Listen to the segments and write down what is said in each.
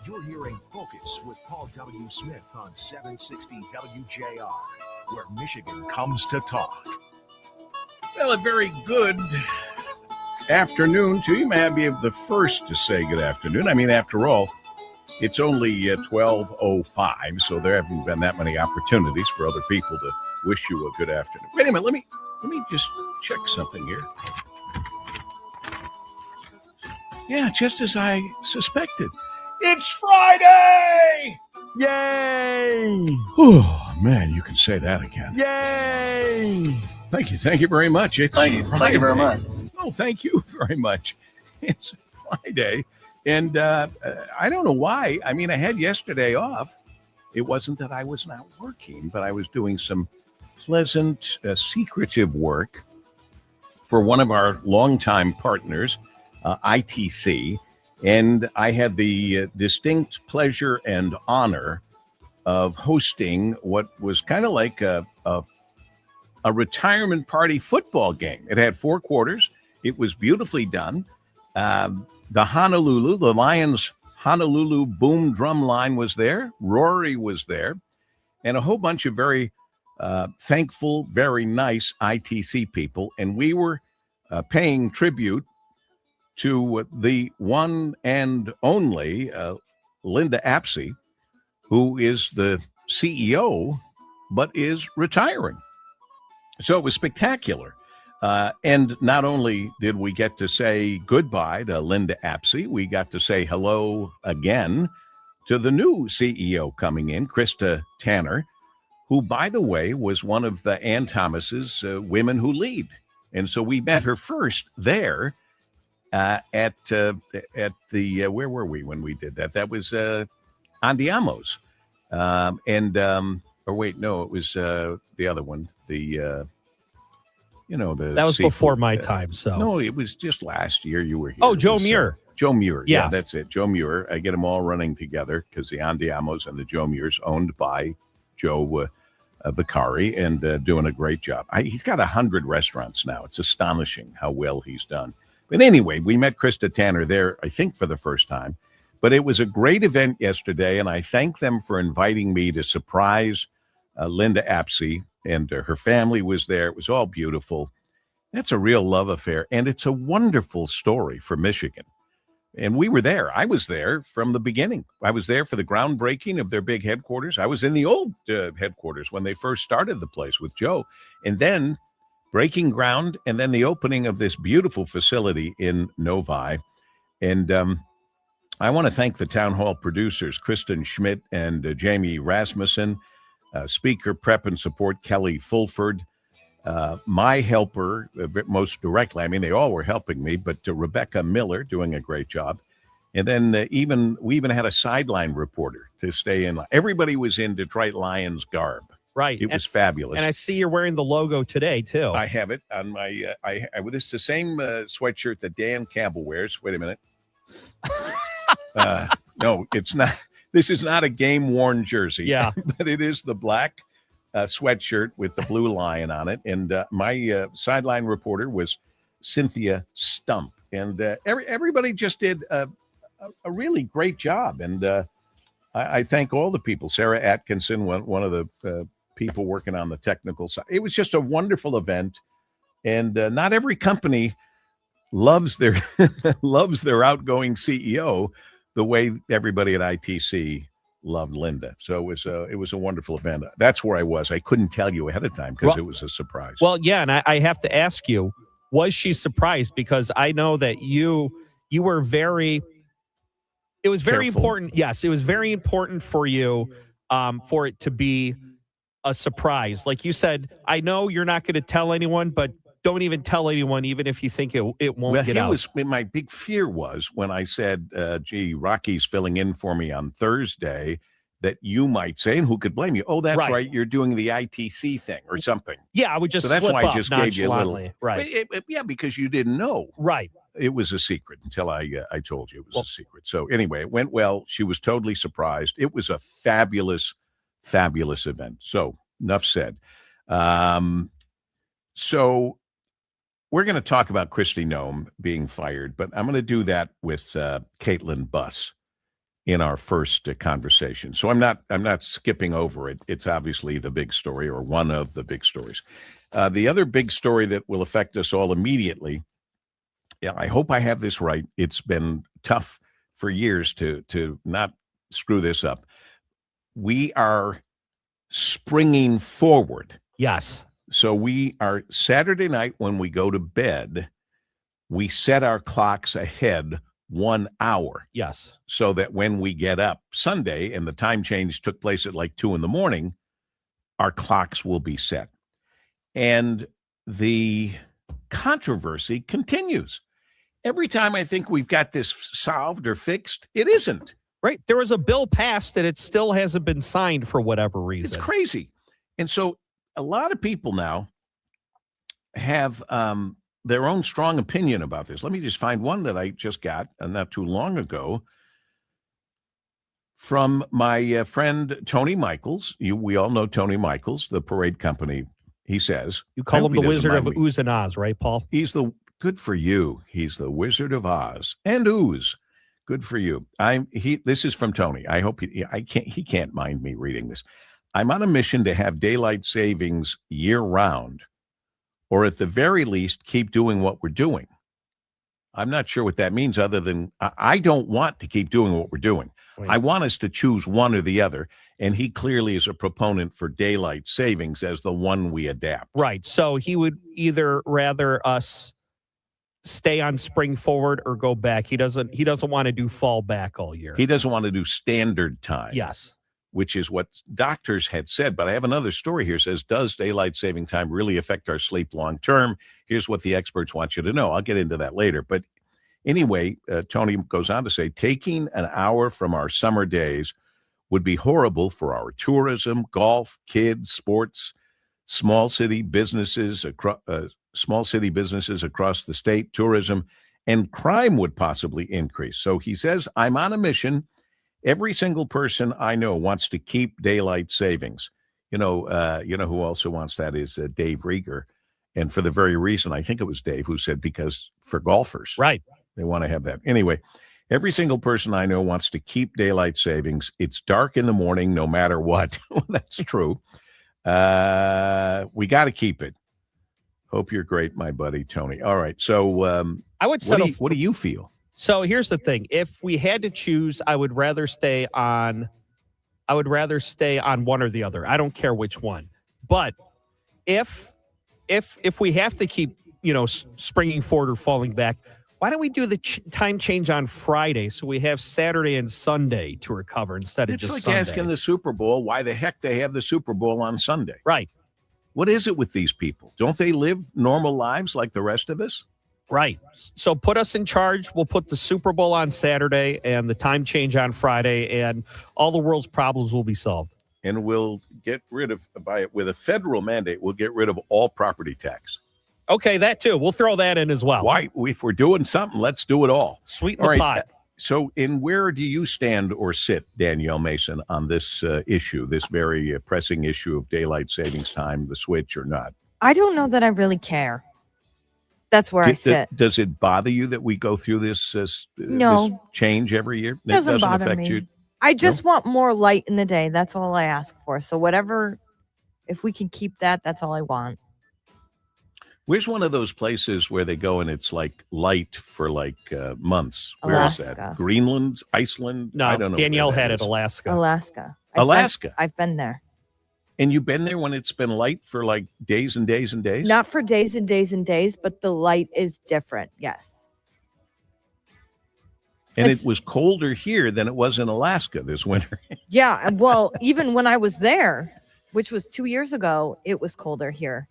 You're hearing Focus with Paul W. Smith on 760 WJR, where Michigan comes to talk. Well, a very good afternoon to you. May I be the first to say good afternoon? I mean, after all, it's only 12:05, so there haven't been that many opportunities for other people to wish you a good afternoon. Wait a minute, let me just check something here. Yeah, just as I suspected. It's Friday! Yay! Oh, man, you can say that again. Yay! Thank you very much. It's Thank you very much. Oh, thank you very much. It's Friday, and I don't know why. I mean, I had yesterday off. It wasn't that I was not working, but I was doing some pleasant, secretive work for one of our longtime partners, ITC, and I had the distinct pleasure and honor of hosting what was kind of like a retirement party football game. It had 4 quarters. It was beautifully done. The Lions Honolulu boom drum line was there. Rory was there. And a whole bunch of very thankful, very nice ITC people. And we were paying tribute to the one and only Linda Apsey, who is the CEO, but is retiring. So it was spectacular. And not only did we get to say goodbye to Linda Apsey, we got to say hello again to the new CEO coming in, Kristi Tanner, who, by the way, was one of the Ann Thomas's Women Who Lead. And so we met her first there at the where were we when we did that? That was Andiamo's. Or wait, no, it was the other one. The that was before my time. So no, it was just last year you were here. Oh, Joe Muir. Joe Muir. Yes. Yeah, that's it. Joe Muir. I get them all running together because the Andiamos and the Joe Muirs owned by Joe Vicari and doing a great job. He's got 100 restaurants now. It's astonishing how well he's done. But anyway, we met Kristi Tanner there, I think, for the first time. But it was a great event yesterday, and I thank them for inviting me to surprise Linda Apsey, and her family was there. It was all beautiful. That's a real love affair, and it's a wonderful story for Michigan. And we were there. I was there from the beginning. I was there for the groundbreaking of their big headquarters. I was in the old headquarters when they first started the place with Joe. And then breaking ground, and then the opening of this beautiful facility in Novi. And I want to thank the town hall producers, Kristen Schmidt and Jamie Rasmussen, speaker prep and support, Kelly Fulford, my helper most directly. I mean, they all were helping me, but Rebecca Miller doing a great job. And then we even had a sideline reporter to stay in. Everybody was in Detroit Lions garb. Right. It was fabulous. And I see you're wearing the logo today, too. I have it on my, this is the same sweatshirt that Dan Campbell wears. Wait a minute. No, it's not. This is not a game-worn jersey. Yeah. But it is the black sweatshirt with the blue lion on it. And my sideline reporter was Cynthia Stump. And everybody just did a really great job. And I thank all the people. Sarah Atkinson, one of the people working on the technical side. It was just a wonderful event. And not every company loves their outgoing CEO the way everybody at ITC loved Linda. So it was a wonderful event. That's where I was. I couldn't tell you ahead of time because it was a surprise. Well, yeah, and I have to ask you, was she surprised? Because I know that you were very. It was very Careful. important. Yes, it was very important for you for it to be a surprise. Like you said, I know you're not going to tell anyone, but don't even tell anyone, even if you think it won't get out. My big fear was when I said, gee, Rocky's filling in for me on Thursday, that you might say, and who could blame you? Oh, that's right. You're doing the ITC thing or something. Yeah, I would just so that's slip why I up just gave you a little. Right. Yeah, because you didn't know. Right. It was a secret until I told you it was a secret. So anyway, it went well. She was totally surprised. It was a fabulous, fabulous event. So enough said. So we're going to talk about Kristi Noem being fired, but I'm going to do that with Caitlin Buss. in our first conversation. So I'm not skipping over it. It's obviously the big story, or one of the big stories. The other big story that will affect us all immediately, yeah, I hope I have this right. It's been tough for years to not screw this up. We are springing forward. Yes. So we are Saturday night when we go to bed, we set our clocks ahead 1 hour. Yes. So that when we get up Sunday and the time change took place at like 2 a.m, our clocks will be set. And the controversy continues. Every time I think we've got this solved or fixed, it isn't. Right. There was a bill passed and it still hasn't been signed for whatever reason. It's crazy. And so a lot of people now have their own strong opinion about this. Let me just find one that I just got not too long ago from my friend Tony Michaels. We all know Tony Michaels, the parade company. He says, you call him the Wizard of Ooze and Oz, right, Paul? He's the good for you. He's the Wizard of Oz and Ooze. Good for you. This is from Tony. I hope he can't mind me reading this. I'm on a mission to have daylight savings year round, or at the very least, keep doing what we're doing. I'm not sure what that means, other than I don't want to keep doing what we're doing. Right. I want us to choose one or the other. And he clearly is a proponent for daylight savings as the one we adapt. Right. So he would either rather us stay on spring forward or go back. He doesn't want to do fall back all year. He doesn't want to do standard time. Yes. Which is what doctors had said. But I have another story here. It says, does daylight saving time really affect our sleep long term? Here's what the experts want you to know. I'll get into that later. But anyway, Tony goes on to say, taking an hour from our summer days would be horrible for our tourism, golf, kids, sports, small city businesses across the state, tourism, and crime would possibly increase. So he says, I'm on a mission. Every single person I know wants to keep daylight savings. You know who also wants that is Dave Rieger. And for the very reason, I think it was Dave who said, because for golfers, right, they want to have that. Anyway, every single person I know wants to keep daylight savings. It's dark in the morning, no matter what. Well, that's true. We got to keep it. Hope you're great, my buddy, Tony. All right. So I would what do you feel? So here's the thing. If we had to choose, I would rather stay on one or the other. I don't care which one. But if we have to keep, springing forward or falling back, why don't we do the time change on Friday so we have Saturday and Sunday to recover instead of just Sunday? It's like asking the Super Bowl why the heck they have the Super Bowl on Sunday. Right. What is it with these people? Don't they live normal lives like the rest of us? Right. So put us in charge. We'll put the Super Bowl on Saturday and the time change on Friday, and all the world's problems will be solved. And we'll get rid of, with a federal mandate, we'll get rid of all property tax. Okay, that too. We'll throw that in as well. Why? If we're doing something, let's do it all. Sweeten the pot. So where do you stand or sit, Danielle Mason, on this issue, this very pressing issue of daylight savings time, the switch or not? I don't know that I really care. That's where I sit. Does it bother you that we go through this no. this change every year? It doesn't bother affect me. You? I just want more light in the day. That's all I ask for. So whatever, if we can keep that, that's all I want. Where's one of those places where they go and it's like light for like months? Where Alaska. is that? Greenland? Iceland? No, I don't know. Danielle had it, Alaska. Alaska. I've been there. And you've been there when it's been light for like days and days and days? Not for days and days and days, but the light is different. Yes. And it was colder here than it was in Alaska this winter. Yeah. Well, even when I was there, which was 2 years ago, it was colder here.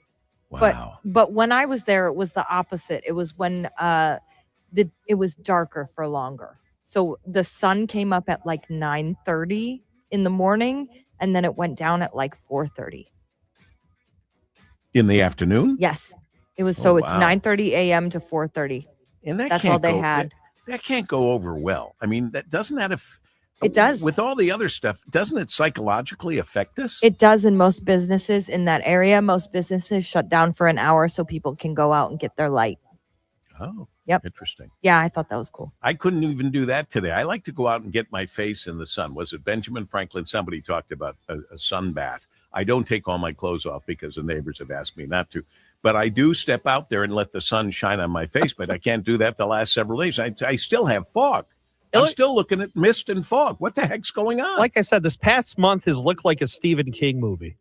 Wow. But when I was there, it was the opposite. It was when it was darker for longer. So the sun came up at like 9:30 in the morning, and then it went down at like 4:30. In the afternoon? Yes. It was it's 9:30 a.m. to 4:30. And that's all they had. That can't go over well. I mean, it does. With all the other stuff, doesn't it psychologically affect us? It does in most businesses in that area. Most businesses shut down for an hour so people can go out and get their light. Oh, Yep. Interesting. Yeah, I thought that was cool. I couldn't even do that today. I like to go out and get my face in the sun. Was it Benjamin Franklin? Somebody talked about a sun bath. I don't take all my clothes off because the neighbors have asked me not to. But I do step out there and let the sun shine on my face. But I can't do that the last several days. I still have fog. I'm still looking at mist and fog. What the heck's going on? Like I said, this past month has looked like a Stephen King movie.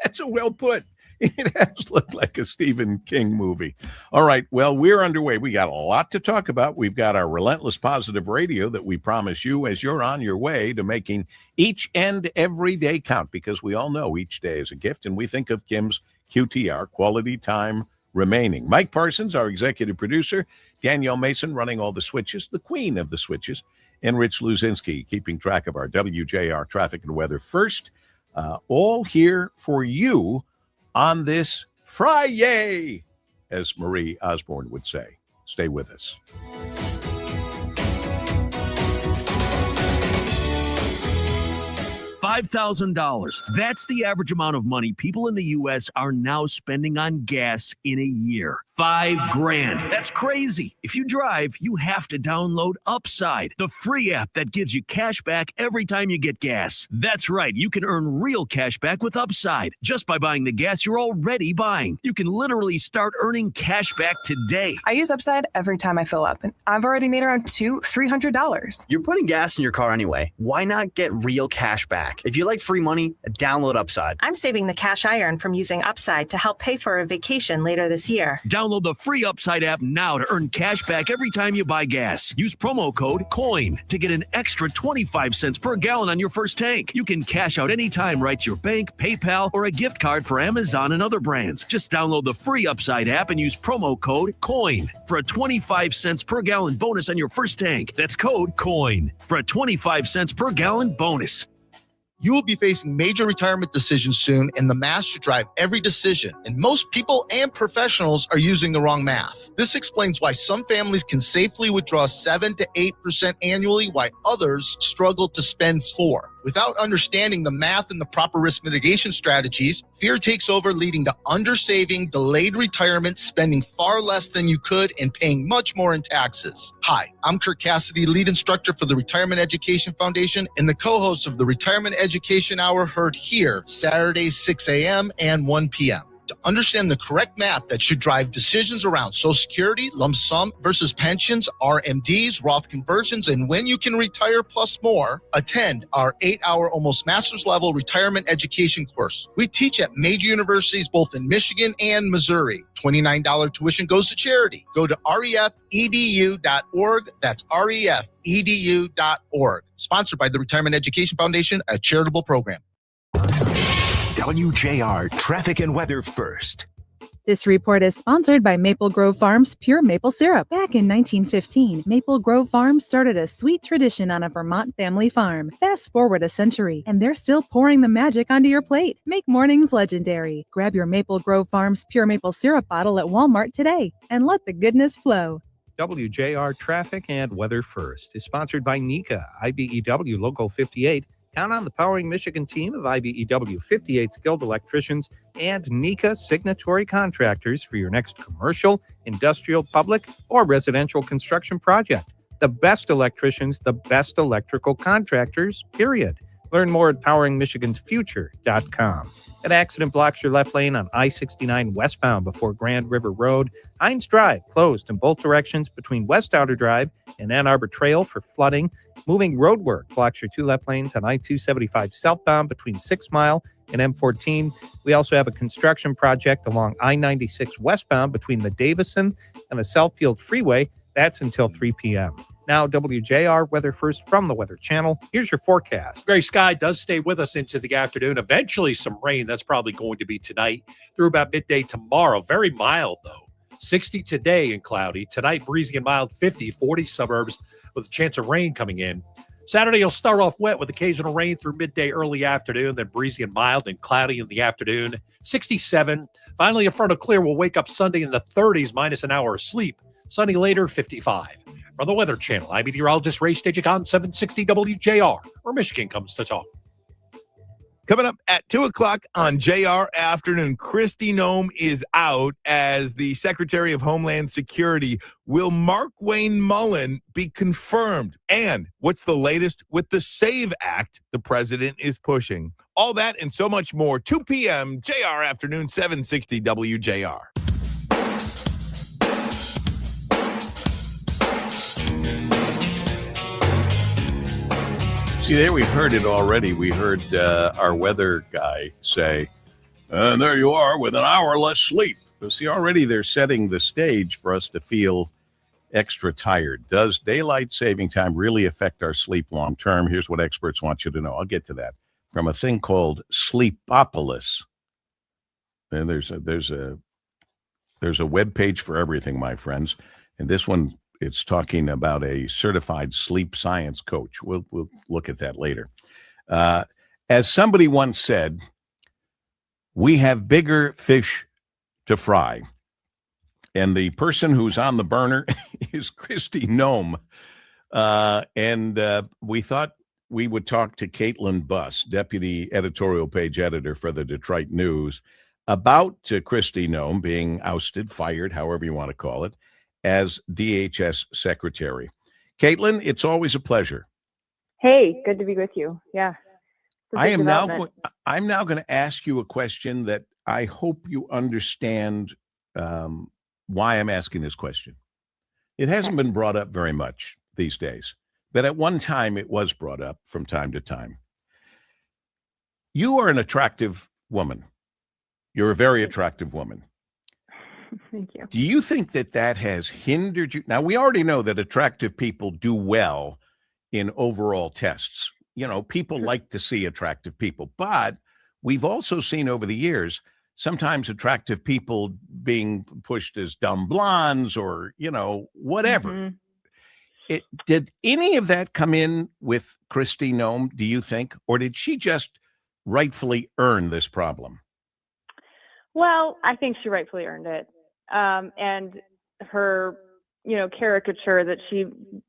That's a well put. It has looked like a Stephen King movie. All right. Well, we're underway. We got a lot to talk about. We've got our Relentless Positive Radio that we promise you as you're on your way to making each and every day count, because we all know each day is a gift, and we think of Kim's QTR, quality time remaining. Mike Parsons, our executive producer, Danielle Mason running all the switches, the queen of the switches, and Rich Luzinski keeping track of our WJR traffic and weather first. All here for you on this Friday, as Marie Osborne would say. Stay with us. $5,000. That's the average amount of money people in the U.S. are now spending on gas in a year. $5,000. That's crazy. If you drive, you have to download Upside, the free app that gives you cash back every time you get gas. That's right. You can earn real cash back with Upside just by buying the gas you're already buying. You can literally start earning cash back today. I use Upside every time I fill up, and I've already made around $300. You're putting gas in your car anyway. Why not get real cash back? If you like free money, download Upside. I'm saving the cash I earn from using Upside to help pay for a vacation later this year. Download the free Upside app now to earn cash back every time you buy gas. Use promo code COIN to get an extra 25 cents per gallon on your first tank. You can cash out anytime right to your bank, PayPal, or a gift card for Amazon and other brands. Just download the free Upside app and use promo code COIN for a 25 cents per gallon bonus on your first tank. That's code COIN for a 25 cents per gallon bonus. You will be facing major retirement decisions soon, and the math should drive every decision. And most people and professionals are using the wrong math. This explains why some families can safely withdraw 7 to 8% annually, while others struggle to spend 4%. Without understanding the math and the proper risk mitigation strategies, fear takes over, leading to undersaving, delayed retirement, spending far less than you could, and paying much more in taxes. Hi, I'm Kirk Cassidy, lead instructor for the Retirement Education Foundation and the co-host of the Retirement Education Hour, heard here Saturdays 6 a.m. and 1 p.m. To understand the correct math that should drive decisions around Social Security, lump sum versus pensions, RMDs, Roth conversions, and when you can retire plus more, attend our 8-hour almost master's level retirement education course. We teach at major universities both in Michigan and Missouri. $29 tuition goes to charity. Go to refedu.org. That's refedu.org. Sponsored by the Retirement Education Foundation, a charitable program. WJR Traffic and Weather First. This report is sponsored by Maple Grove Farms Pure Maple Syrup. Back in 1915, Maple Grove Farms started a sweet tradition on a Vermont family farm. Fast forward a century, and they're still pouring the magic onto your plate. Make mornings legendary. Grab your Maple Grove Farms Pure Maple Syrup bottle at Walmart today, and let the goodness flow. WJR Traffic and Weather First is sponsored by NECA, IBEW Local 58. Count on the Powering Michigan team of IBEW 58 skilled electricians and NECA signatory contractors for your next commercial, industrial, public, or residential construction project. The best electricians, the best electrical contractors, period. Learn more at poweringmichigansfuture.com. An accident blocks your left lane on I-69 westbound before Grand River Road. Hines Drive closed in both directions between West Outer Drive and Ann Arbor Trail for flooding. Moving road work blocks your 2 left lanes on I-275 southbound between 6 Mile and M14. We also have a construction project along I-96 westbound between the Davison and the Southfield Freeway. That's until 3 p.m. Now, WJR Weather First from the Weather Channel. Here's your forecast. Gray sky does stay with us into the afternoon. Eventually, some rain. That's probably going to be tonight through about midday tomorrow. Very mild, though. 60 today and cloudy. Tonight, breezy and mild, 50, 40 suburbs with a chance of rain coming in. Saturday, you'll start off wet with occasional rain through midday, early afternoon, then breezy and mild and cloudy in the afternoon. 67. Finally, a front of clear will wake up Sunday in the 30s minus an hour of sleep. Sunny later, 55. From the Weather Channel, I'm meteorologist Ray Stagicon, 760 WJR, where Michigan comes to talk. Coming up at 2 o'clock on JR Afternoon, Kristi Noem is out as the Secretary of Homeland Security. Will Mark Wayne Mullen be confirmed? And what's the latest with the SAVE Act the president is pushing? All that and so much more. 2 p.m. JR Afternoon, 760 WJR. See, there we heard it already. We heard our weather guy say, and there you are with an hour less sleep. So see, already they're setting the stage for us to feel extra tired. Does daylight saving time really affect our sleep long term? Here's what experts want you to know. I'll get to that. From a thing called Sleepopolis. And there's a web page for everything, my friends. And this one, it's talking about a certified sleep science coach. We'll look at that later. As somebody once said, we have bigger fish to fry. And the person who's on the burner is Kristi Noem. And we thought we would talk to Caitlin Buss, deputy editorial page editor for the Detroit News, about Kristi Noem being ousted, fired, however you want to call it, as DHS secretary. Caitlin, it's always a pleasure. Hey, good to be with you. Yeah. I'm now going to ask you a question that I hope you understand why I'm asking this question. It hasn't been brought up very much these days, but at one time it was brought up from time to time. You are an attractive woman. You're a very attractive woman. Thank you. Do you think that has hindered you? Now, we already know that attractive people do well in overall tests. You know, people like to see attractive people, but we've also seen over the years, sometimes attractive people being pushed as dumb blondes or, whatever. Mm-hmm. Did any of that come in with Kristi Noem, do you think? Or did she just rightfully earn this problem? Well, I think she rightfully earned it. And her, caricature that she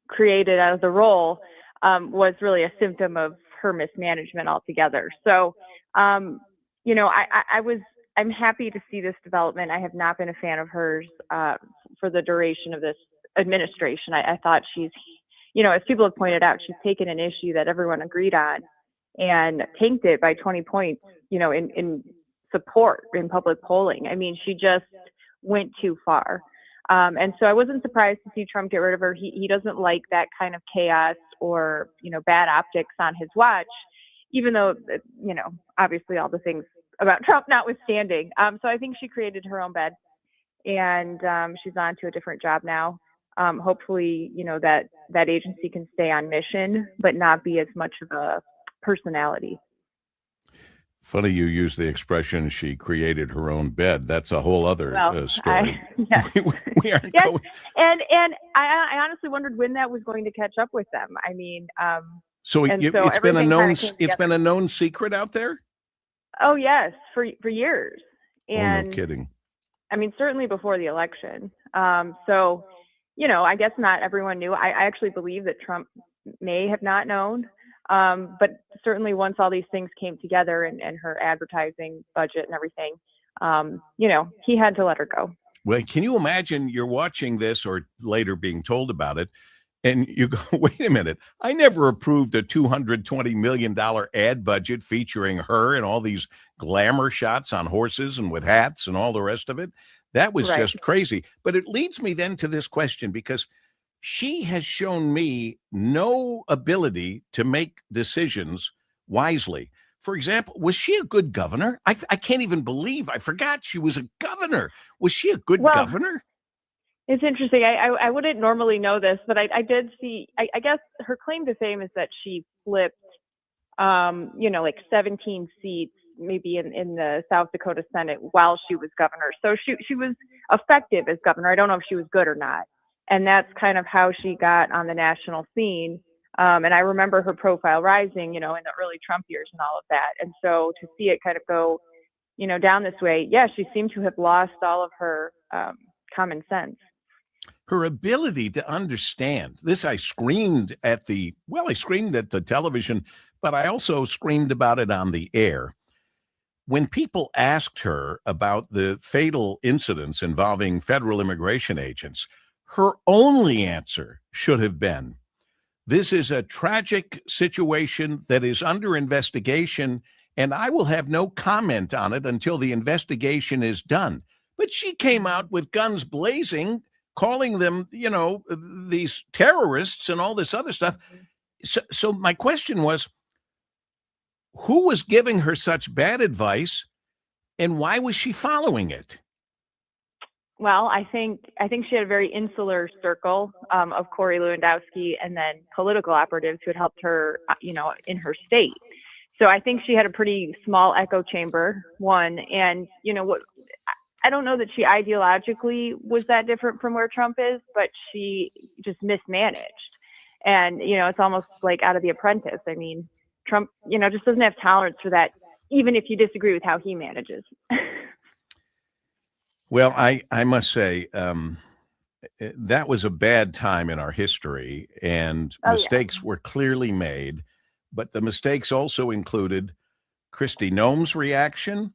created out of the role was really a symptom of her mismanagement altogether. So, I'm happy to see this development. I have not been a fan of hers for the duration of this administration. I thought she's, as people have pointed out, she's taken an issue that everyone agreed on and tanked it by 20 points, in support in public polling. I mean, she just went too far. And so I wasn't surprised to see Trump get rid of her. He doesn't like that kind of chaos or, bad optics on his watch, even though, obviously all the things about Trump notwithstanding. So I think she created her own bed and she's on to a different job now. Hopefully, that agency can stay on mission, but not be as much of a personality. Funny you use the expression she created her own bed. That's a whole other story. Yes. we aren't yes. going. And I honestly wondered when that was going to catch up with them. I mean, so it's been a known secret out there. Oh yes, for years. And no kidding. I mean, certainly before the election. So, I guess not everyone knew. I actually believe that Trump may have not known. But certainly once all these things came together and her advertising budget and everything, he had to let her go. Well, can you imagine you're watching this or later being told about it and you go, wait a minute, I never approved a $220 million ad budget featuring her and all these glamour shots on horses and with hats and all the rest of it. That was Right. just crazy. But it leads me then to this question, because she has shown me no ability to make decisions wisely. For example, was she a good governor? I can't even believe I forgot she was a governor. Was she a good governor? It's interesting. I wouldn't normally know this, but I did see, I guess her claim to fame is that she flipped, like 17 seats, maybe in the South Dakota Senate while she was governor. So she was effective as governor. I don't know if she was good or not. And that's kind of how she got on the national scene. And I remember her profile rising, in the early Trump years and all of that. And so to see it kind of go, down this way, yeah, she seemed to have lost all of her common sense. Her ability to understand this, I screamed at the television but I also screamed about it on the air. When people asked her about the fatal incidents involving federal immigration agents, her only answer should have been, this is a tragic situation that is under investigation, and I will have no comment on it until the investigation is done. But she came out with guns blazing, calling them, these terrorists and all this other stuff. So my question was, who was giving her such bad advice, and why was she following it? Well, I think she had a very insular circle of Corey Lewandowski and then political operatives who had helped her, in her state. So I think she had a pretty small echo chamber, one. And, I don't know that she ideologically was that different from where Trump is, but she just mismanaged. And, it's almost like out of The Apprentice. I mean, Trump, just doesn't have tolerance for that, even if you disagree with how he manages. Well, I must say that was a bad time in our history, and mistakes were clearly made. But the mistakes also included Kristi Noem's reaction,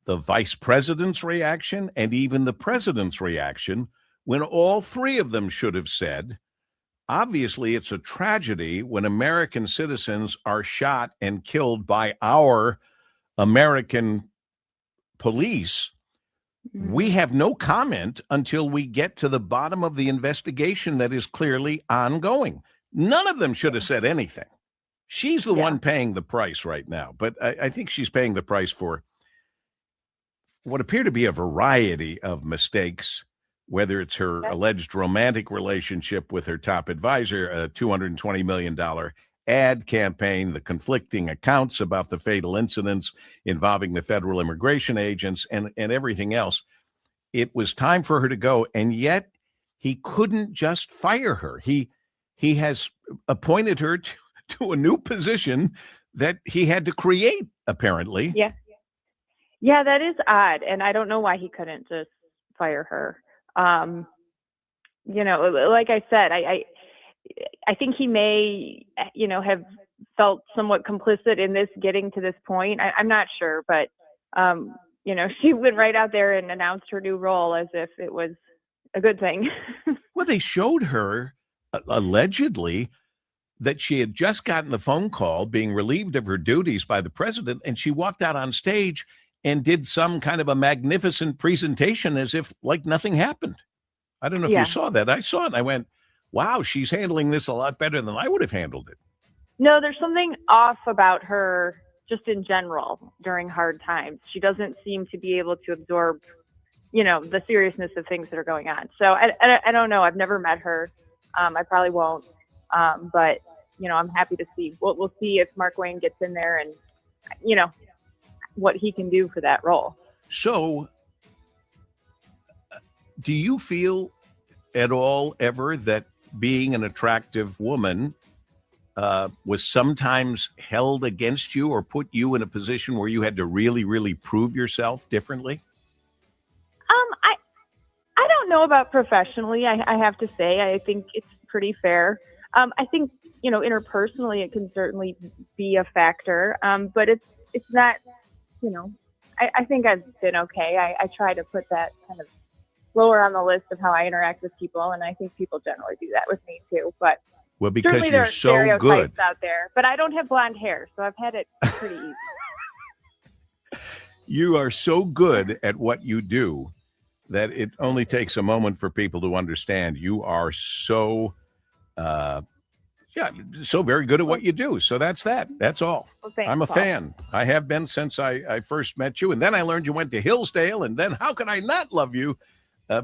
the vice president's reaction, and even the president's reaction, when all three of them should have said, obviously, it's a tragedy when American citizens are shot and killed by our American police. We have no comment until we get to the bottom of the investigation that is clearly ongoing. None of them should have said anything. She's the one paying the price right now, but I think she's paying the price for what appear to be a variety of mistakes, whether it's her alleged romantic relationship with her top advisor, a $220 million ad campaign, the conflicting accounts about the fatal incidents involving the federal immigration agents, and everything else. It was time for her to go, and yet he couldn't just fire her. He has appointed her to a new position that he had to create, apparently. Yeah, that is odd, and I don't know why he couldn't just fire her. Like I said, I think he may, have felt somewhat complicit in this getting to this point. I'm not sure, but, she went right out there and announced her new role as if it was a good thing. Well, they showed her allegedly that she had just gotten the phone call being relieved of her duties by the president, and she walked out on stage and did some kind of a magnificent presentation as if like nothing happened. I don't know if you saw that. I saw it and I went, wow, she's handling this a lot better than I would have handled it. No, there's something off about her just in general during hard times. She doesn't seem to be able to absorb, the seriousness of things that are going on. So I don't know. I've never met her. I probably won't. But, I'm happy to see. We'll see if Mark Wayne gets in there and, what he can do for that role. So do you feel at all ever that being an attractive woman was sometimes held against you or put you in a position where you had to really, really prove yourself differently? I don't know about professionally. I have to say, I think it's pretty fair. I think, interpersonally, it can certainly be a factor. But it's not, I think I've been okay. I try to put that kind of lower on the list of how I interact with people, and I think people generally do that with me too. But because certainly you're there are so stereotypes good out there. But I don't have blonde hair, so I've had it pretty easy. You are so good at what you do that it only takes a moment for people to understand you are so so very good at what you do. So that's all. Well, thanks, I'm a Paul. fan. I have been since I first met you, and then I learned you went to Hillsdale, and then how can I not love you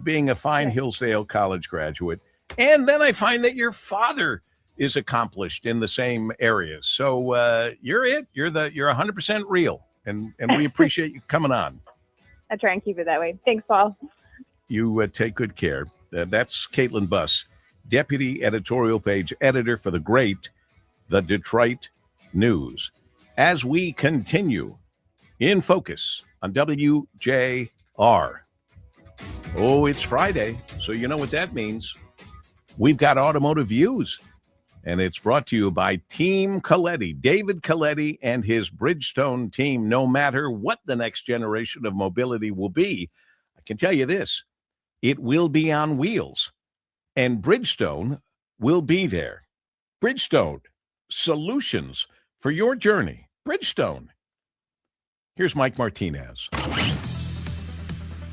being a fine Hillsdale College graduate? And then I find that your father is accomplished in the same areas. So you're it. You're 100% real, and we appreciate you coming on. I try and keep it that way. Thanks, Paul. You take good care. That's Caitlin Buss, Deputy Editorial Page Editor for the Detroit News. As we continue in focus on WJR. Oh, it's Friday, so you know what that means. We've got automotive views. And it's brought to you by Team Coletti, David Coletti and his Bridgestone team. No matter what the next generation of mobility will be, I can tell you this, it will be on wheels. And Bridgestone will be there. Bridgestone, solutions for your journey. Bridgestone. Here's Mike Martinez.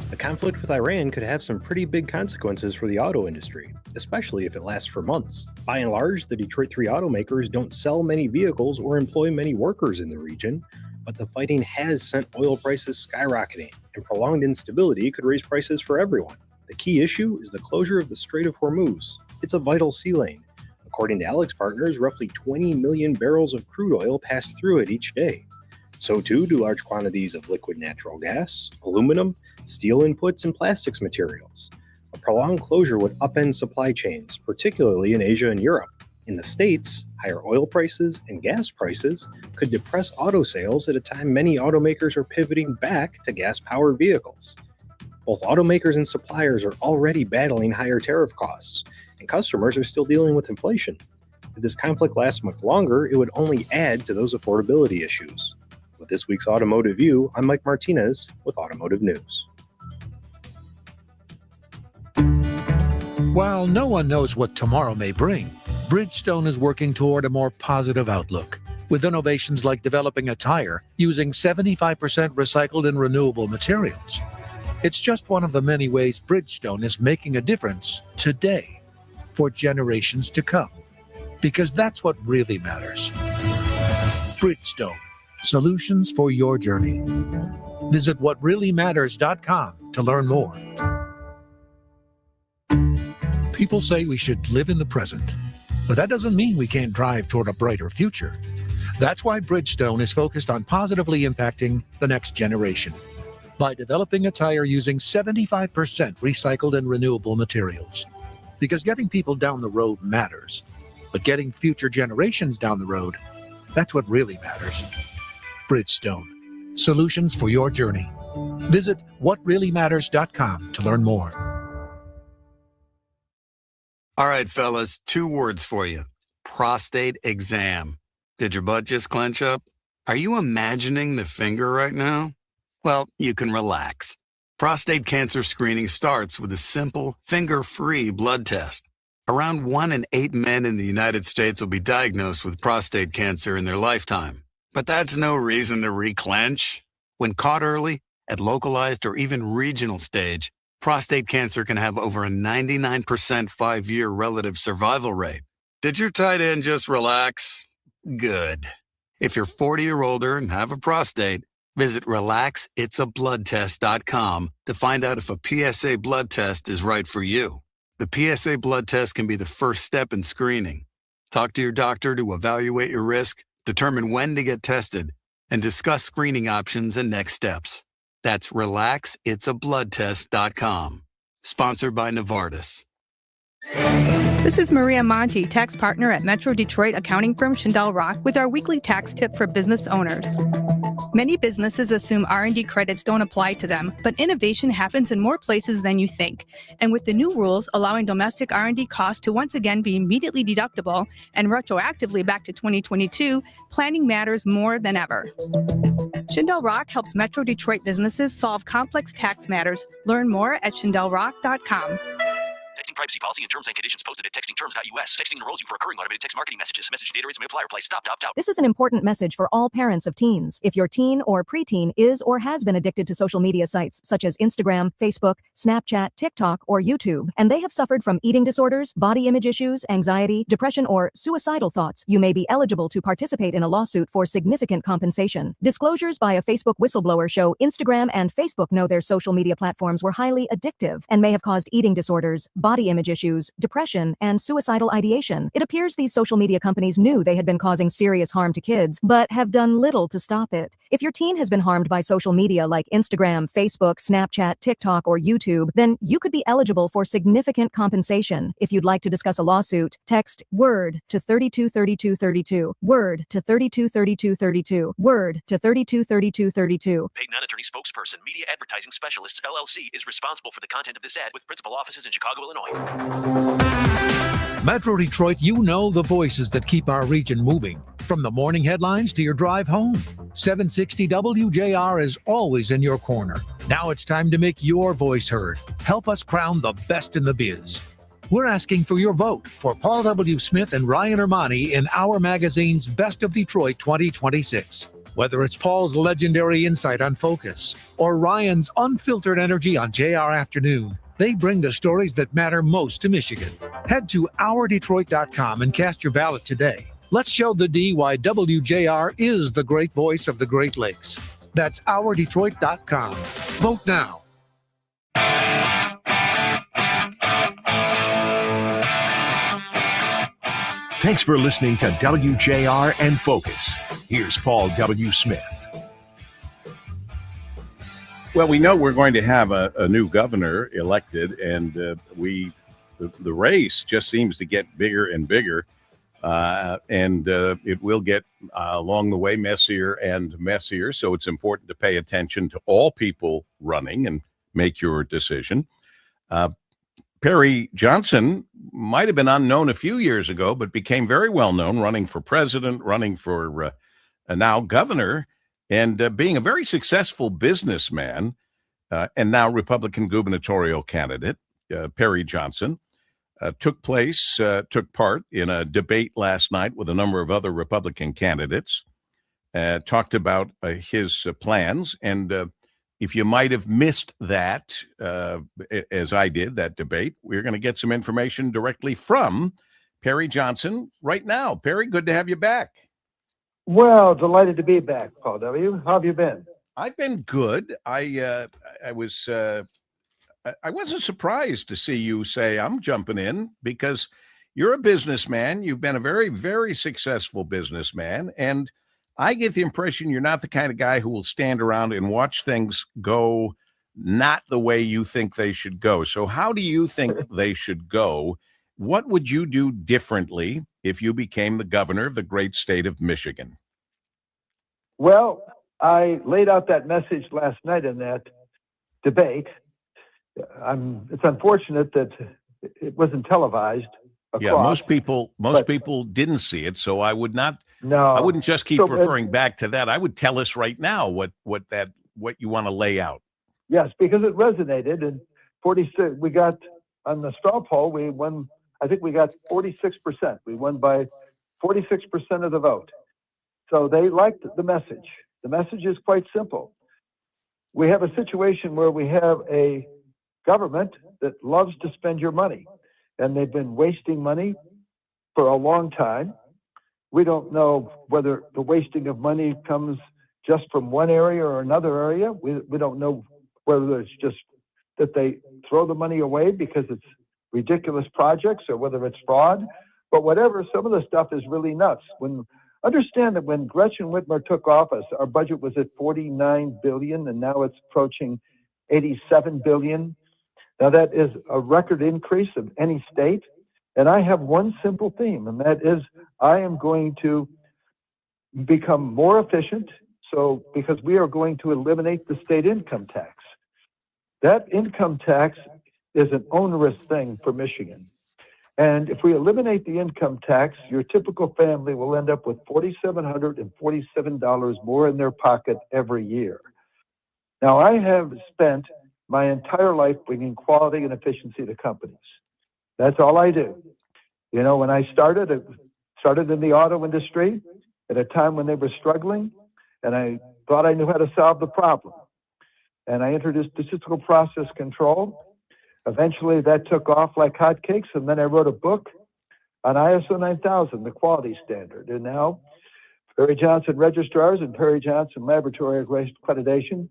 A conflict with Iran could have some pretty big consequences for the auto industry, especially if it lasts for months. By and large, the Detroit 3 automakers don't sell many vehicles or employ many workers in the region, but the fighting has sent oil prices skyrocketing, and prolonged instability could raise prices for everyone. The key issue is the closure of the Strait of Hormuz. It's a vital sea lane. According to Alex Partners, roughly 20 million barrels of crude oil pass through it each day. So too do large quantities of liquid natural gas, aluminum, steel inputs, and plastics materials. A prolonged closure would upend supply chains, particularly in Asia and Europe. In the States, higher oil prices and gas prices could depress auto sales at a time many automakers are pivoting back to gas-powered vehicles. Both automakers and suppliers are already battling higher tariff costs, and customers are still dealing with inflation. If this conflict lasts much longer, it would only add to those affordability issues. With this week's Automotive View, I'm Mike Martinez with Automotive News. While no one knows what tomorrow may bring, Bridgestone is working toward a more positive outlook, with innovations like developing a tire using 75% recycled and renewable materials. It's just one of the many ways Bridgestone is making a difference today for generations to come, because that's what really matters. Bridgestone, solutions for your journey. Visit whatreallymatters.com to learn more. People say we should live in the present, but that doesn't mean we can't drive toward a brighter future. That's why Bridgestone is focused on positively impacting the next generation by developing a tire using 75% recycled and renewable materials. Because getting people down the road matters, but getting future generations down the road, that's what really matters. Bridgestone, solutions for your journey. Visit whatreallymatters.com to learn more. All right, fellas, 2 words for you. Prostate exam. Did your butt just clench up? Are you imagining the finger right now? Well, you can relax. Prostate cancer screening starts with a simple, finger-free blood test. Around 1 in 8 men in the United States will be diagnosed with prostate cancer in their lifetime. But that's no reason to reclench. When caught early, at localized or even regional stage, prostate cancer can have over a 99% 5-year relative survival rate. Did your tight end just relax? Good. If you're 40 or older and have a prostate, visit relaxitsabloodtest.com to find out if a PSA blood test is right for you. The PSA blood test can be the first step in screening. Talk to your doctor to evaluate your risk, determine when to get tested, and discuss screening options and next steps. That's relaxitsabloodtest.com. Sponsored by Novartis. This is Maria Monti, tax partner at Metro Detroit accounting firm Schindel Rock, with our weekly tax tip for business owners. Many businesses assume R&D credits don't apply to them, but innovation happens in more places than you think. And with the new rules allowing domestic R&D costs to once again be immediately deductible and retroactively back to 2022, planning matters more than ever. Schindel Rock helps Metro Detroit businesses solve complex tax matters. Learn more at schindelrock.com. Texting privacy policy and terms and conditions posted at textingterms.us. Texting enrolls you for recurring automated text marketing messages. Message data rates may apply. Reply stop to opt out. This is an important message for all parents of teens. If your teen or preteen is or has been addicted to social media sites such as Instagram, Facebook, Snapchat, TikTok, or YouTube, and they have suffered from eating disorders, body image issues, anxiety, depression, or suicidal thoughts, you may be eligible to participate in a lawsuit for significant compensation. Disclosures by a Facebook whistleblower show Instagram and Facebook know their social media platforms were highly addictive and may have caused eating disorders, body image issues, depression, and suicidal ideation. It appears these social media companies knew they had been causing serious harm to kids, but have done little to stop it. If your teen has been harmed by social media like Instagram, Facebook, Snapchat, TikTok, or YouTube, then you could be eligible for significant compensation. If you'd like to discuss a lawsuit, text WORD to 323232, WORD to 323232, WORD to 323232. Paid non-attorney spokesperson, Media Advertising Specialists, LLC, is responsible for the content of this ad with principal offices in Chicago, Illinois. Metro Detroit, you know the voices that keep our region moving. From the morning headlines to your drive home, 760 WJR is always in your corner. Now it's time to make your voice heard. Help us crown the best in the biz. We're asking for your vote for Paul W. Smith and Ryan Armani in our magazine's Best of Detroit 2026. Whether it's Paul's legendary insight on Focus or Ryan's unfiltered energy on JR Afternoon, they bring the stories that matter most to Michigan. Head to ourdetroit.com and cast your ballot today. Let's show the D why WJR is the great voice of the Great Lakes. That's ourdetroit.com. Vote now. Thanks for listening to WJR and Focus. Here's Paul W. Smith. Well, we know we're going to have a new governor elected, and the race just seems to get bigger and bigger, and it will get along the way messier and messier. So it's important to pay attention to all people running and make your decision. Perry Johnson might have been unknown a few years ago, but became very well known running for president, running for now governor, and being a very successful businessman and now Republican gubernatorial candidate. Perry Johnson took part in a debate last night with a number of other Republican candidates, talked about his plans. And if you might have missed that, as I did, that debate, we're going to get some information directly from Perry Johnson right now. Perry, good to have you back. Well, delighted to be back, Paul W. How have you been? I've been good. I wasn't surprised to see you say I'm jumping in, because you're a businessman. You've been a very, very successful businessman, and I get the impression you're not the kind of guy who will stand around and watch things go not the way you think they should go. So how do you think they should go? What would you do differently if you became the governor of the great state of Michigan? Well, I laid out that message last night in that debate. It's unfortunate that it wasn't televised across. Yeah, most people didn't see it, so I would not. No, I wouldn't just keep referring back to that. I would tell us right now what you want to lay out. Yes, because it resonated, and 46. We got on the straw poll. We won. I think we got 46%. We won by 46% of the vote. So they liked the message. The message is quite simple. We have a situation where we have a government that loves to spend your money, and they've been wasting money for a long time. We don't know whether the wasting of money comes just from one area or another area. We don't know whether it's just that they throw the money away because it's ridiculous projects or whether it's fraud. But whatever, some of the stuff is really nuts. Understand that when Gretchen Whitmer took office, our budget was at $49 billion, and now it's approaching $87 billion. Now that is a record increase of any state. And I have one simple theme, and that is I am going to become more efficient. So because we are going to eliminate the state income tax. That income tax is an onerous thing for Michigan. And if we eliminate the income tax, your typical family will end up with $4,747 more in their pocket every year. Now, I have spent my entire life bringing quality and efficiency to companies. That's all I do. You know, when I started in the auto industry at a time when they were struggling, and I thought I knew how to solve the problem. And I introduced statistical process control. Eventually, that took off like hotcakes, and then I wrote a book on ISO 9000, the quality standard. And now, Perry Johnson registrars and Perry Johnson laboratory accreditation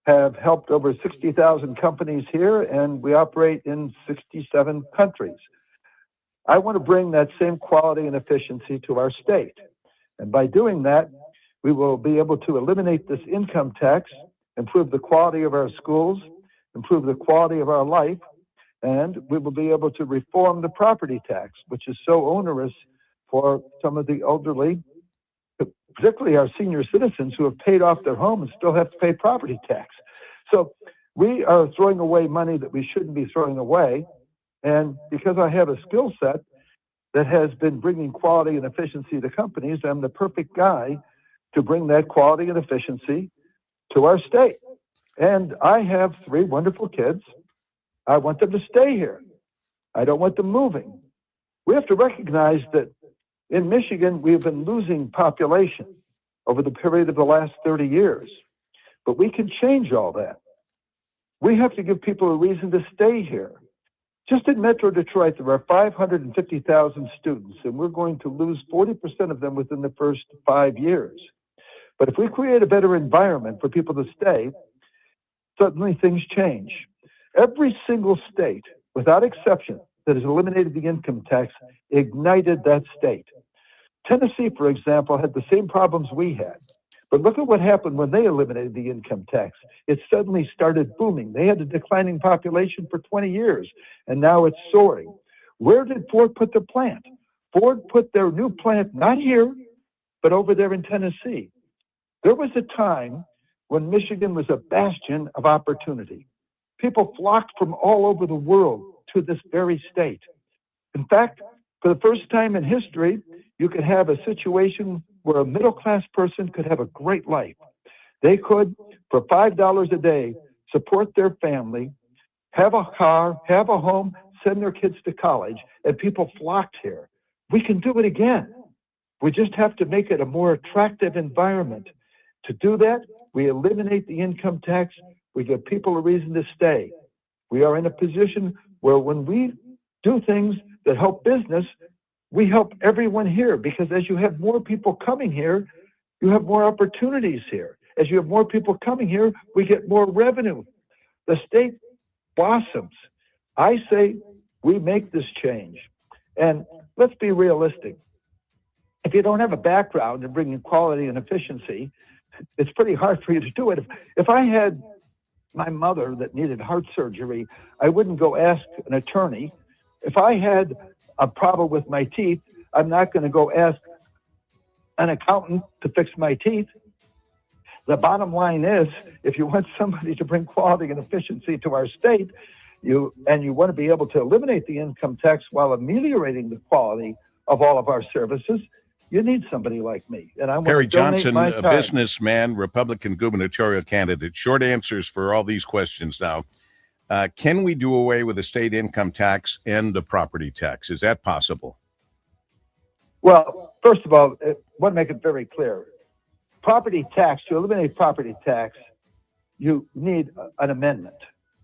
have helped over 60,000 companies here, and we operate in 67 countries. I want to bring that same quality and efficiency to our state. And by doing that, we will be able to eliminate this income tax, improve the quality of our schools, improve the quality of our life, and we will be able to reform the property tax, which is so onerous for some of the elderly, particularly our senior citizens who have paid off their home and still have to pay property tax. So we are throwing away money that we shouldn't be throwing away. And because I have a skill set that has been bringing quality and efficiency to companies, I'm the perfect guy to bring that quality and efficiency to our state. And I have 3 wonderful kids. I want them to stay here. I don't want them moving. We have to recognize that in Michigan, we've been losing population over the period of the last 30 years. But we can change all that. We have to give people a reason to stay here. Just in Metro Detroit, there are 550,000 students, and we're going to lose 40% of them within the first 5 years. But if we create a better environment for people to stay, suddenly things change. Every single state, without exception, that has eliminated the income tax ignited that state. Tennessee, for example, had the same problems we had. But look at what happened when they eliminated the income tax. It suddenly started booming. They had a declining population for 20 years, and now it's soaring. Where did Ford put their plant? Ford put their new plant not here, but over there in Tennessee. There was a time when Michigan was a bastion of opportunity. People flocked from all over the world to this very state. In fact, for the first time in history, you could have a situation where a middle-class person could have a great life. They could, for $5 a day, support their family, have a car, have a home, send their kids to college, and people flocked here. We can do it again. We just have to make it a more attractive environment. To do that, we eliminate the income tax. We give people a reason to stay. We are in a position where when we do things that help business, we help everyone here, because as you have more people coming here, you have more opportunities here. As you have more people coming here, we get more revenue. The state blossoms. I say we make this change. And let's be realistic. If you don't have a background in bringing quality and efficiency, it's pretty hard for you to do it. If I had my mother that needed heart surgery, I wouldn't go ask an attorney. If I had a problem with my teeth, I'm not going to go ask an accountant to fix my teeth. The bottom line is, if you want somebody to bring quality and efficiency to our state, you want to be able to eliminate the income tax while ameliorating the quality of all of our services, you need somebody like me. And I want Perry to donate Johnson, my a time. businessman, Republican gubernatorial candidate. Short answers for all these questions now. Can we do away with the state income tax and the property tax? Is that possible? Well, first of all, I want to make it very clear. Property tax, to eliminate property tax, you need an amendment.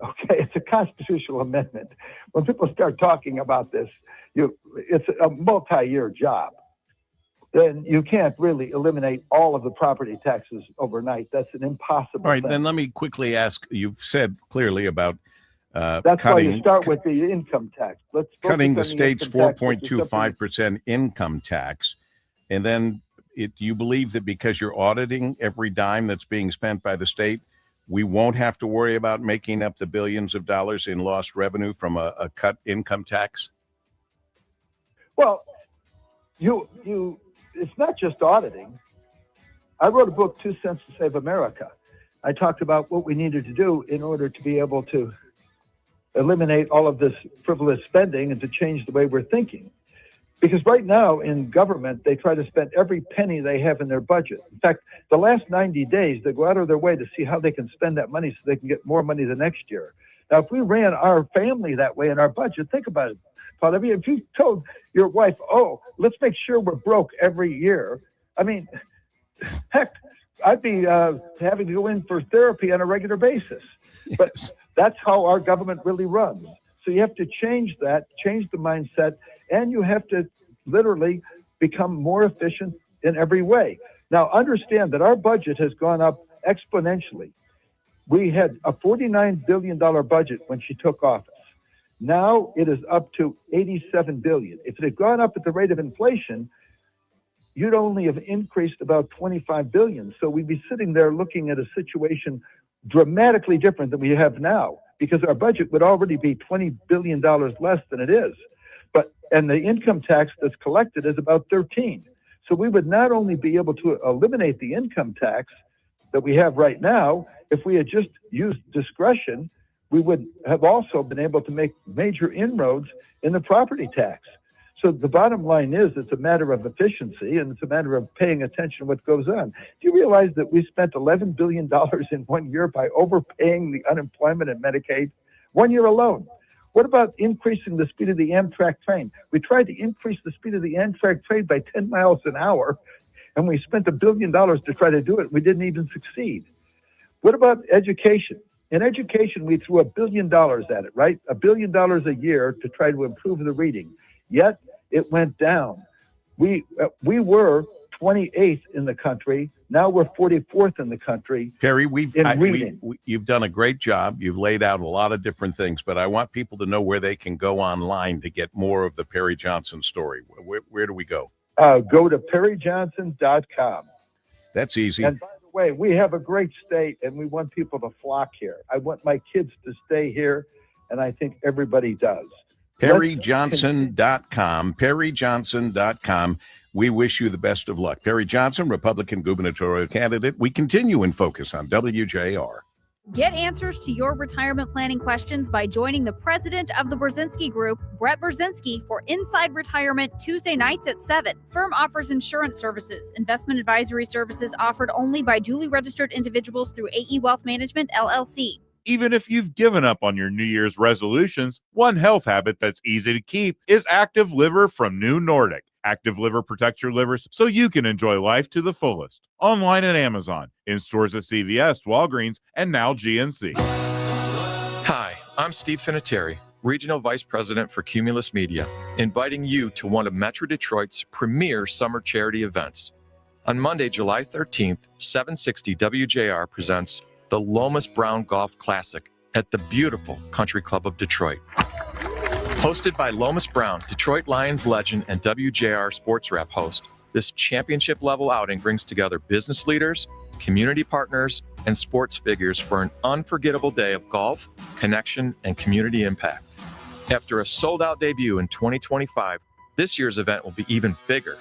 Okay, it's a constitutional amendment. When people start talking about this, it's a multi-year job. Then you can't really eliminate all of the property taxes overnight. That's an impossible All right, thing. then let me quickly ask, you've said clearly about That's why you start with the income tax. Let's focus cutting the on state's income tax, which is something- 4.25% income tax. And then you believe that because you're auditing every dime that's being spent by the state, we won't have to worry about making up the billions of dollars in lost revenue from a cut income tax? Well, it's not just auditing. I wrote a book, 2 Cents to Save America. I talked about what we needed to do in order to be able to eliminate all of this frivolous spending and to change the way we're thinking. Because right now in government, they try to spend every penny they have in their budget. In fact, the last 90 days, they go out of their way to see how they can spend that money so they can get more money the next year. Now, if we ran our family that way in our budget, think about it, Paul. I mean, if you told your wife, oh, let's make sure we're broke every year, I mean, heck, I'd be having to go in for therapy on a regular basis. But that's how our government really runs. So you have to change that, change the mindset, and you have to literally become more efficient in every way. Now, understand that our budget has gone up exponentially. We had a $49 billion budget when she took office. Now it is up to $87 billion. If it had gone up at the rate of inflation, you'd only have increased about $25 billion. So we'd be sitting there looking at a situation dramatically different than we have now, because our budget would already be $20 billion less than it is. And the income tax that's collected is about 13. So we would not only be able to eliminate the income tax that we have right now, if we had just used discretion, we would have also been able to make major inroads in the property tax. So the bottom line is it's a matter of efficiency, and it's a matter of paying attention to what goes on. Do you realize that we spent $11 billion in 1 year by overpaying the unemployment and Medicaid? 1 year alone. What about increasing the speed of the Amtrak train? We tried to increase the speed of the Amtrak train by 10 miles an hour, and we spent $1 billion to try to do it. We didn't even succeed. What about education? In education, we threw $1 billion at it, right? $1 billion a year to try to improve the reading. Yet it went down. We were 28th in the country. Now we're 44th in the country. Perry, you've done a great job. You've laid out a lot of different things, but I want people to know where they can go online to get more of the Perry Johnson story. Where do we go? Go to perryjohnson.com. That's easy. And by the way, we have a great state, and we want people to flock here. I want my kids to stay here, and I think everybody does. perryjohnson.com. perryjohnson.com. We wish you the best of luck. Perry Johnson, Republican gubernatorial candidate. We continue in focus on WJR. Get answers to your retirement planning questions by joining the president of the Brzezinski Group, Brett Brzezinski, for Inside Retirement Tuesday nights at 7. Firm offers insurance services, investment advisory services offered only by duly registered individuals through AE Wealth Management, LLC. Even if you've given up on your New Year's resolutions, one health habit that's easy to keep is Active Liver from New Nordic. Active Liver protects your livers so you can enjoy life to the fullest. Online at Amazon, in stores at CVS, Walgreens, and now GNC. Hi, I'm Steve Finatieri, Regional Vice President for Cumulus Media, inviting you to one of Metro Detroit's premier summer charity events. On Monday, July 13th, 760 WJR presents the Lomas Brown Golf Classic at the beautiful Country Club of Detroit. Hosted by Lomas Brown, Detroit Lions legend and WJR Sports Wrap host, this championship-level outing brings together business leaders, community partners, and sports figures for an unforgettable day of golf, connection, and community impact. After a sold-out debut in 2025, this year's event will be even bigger.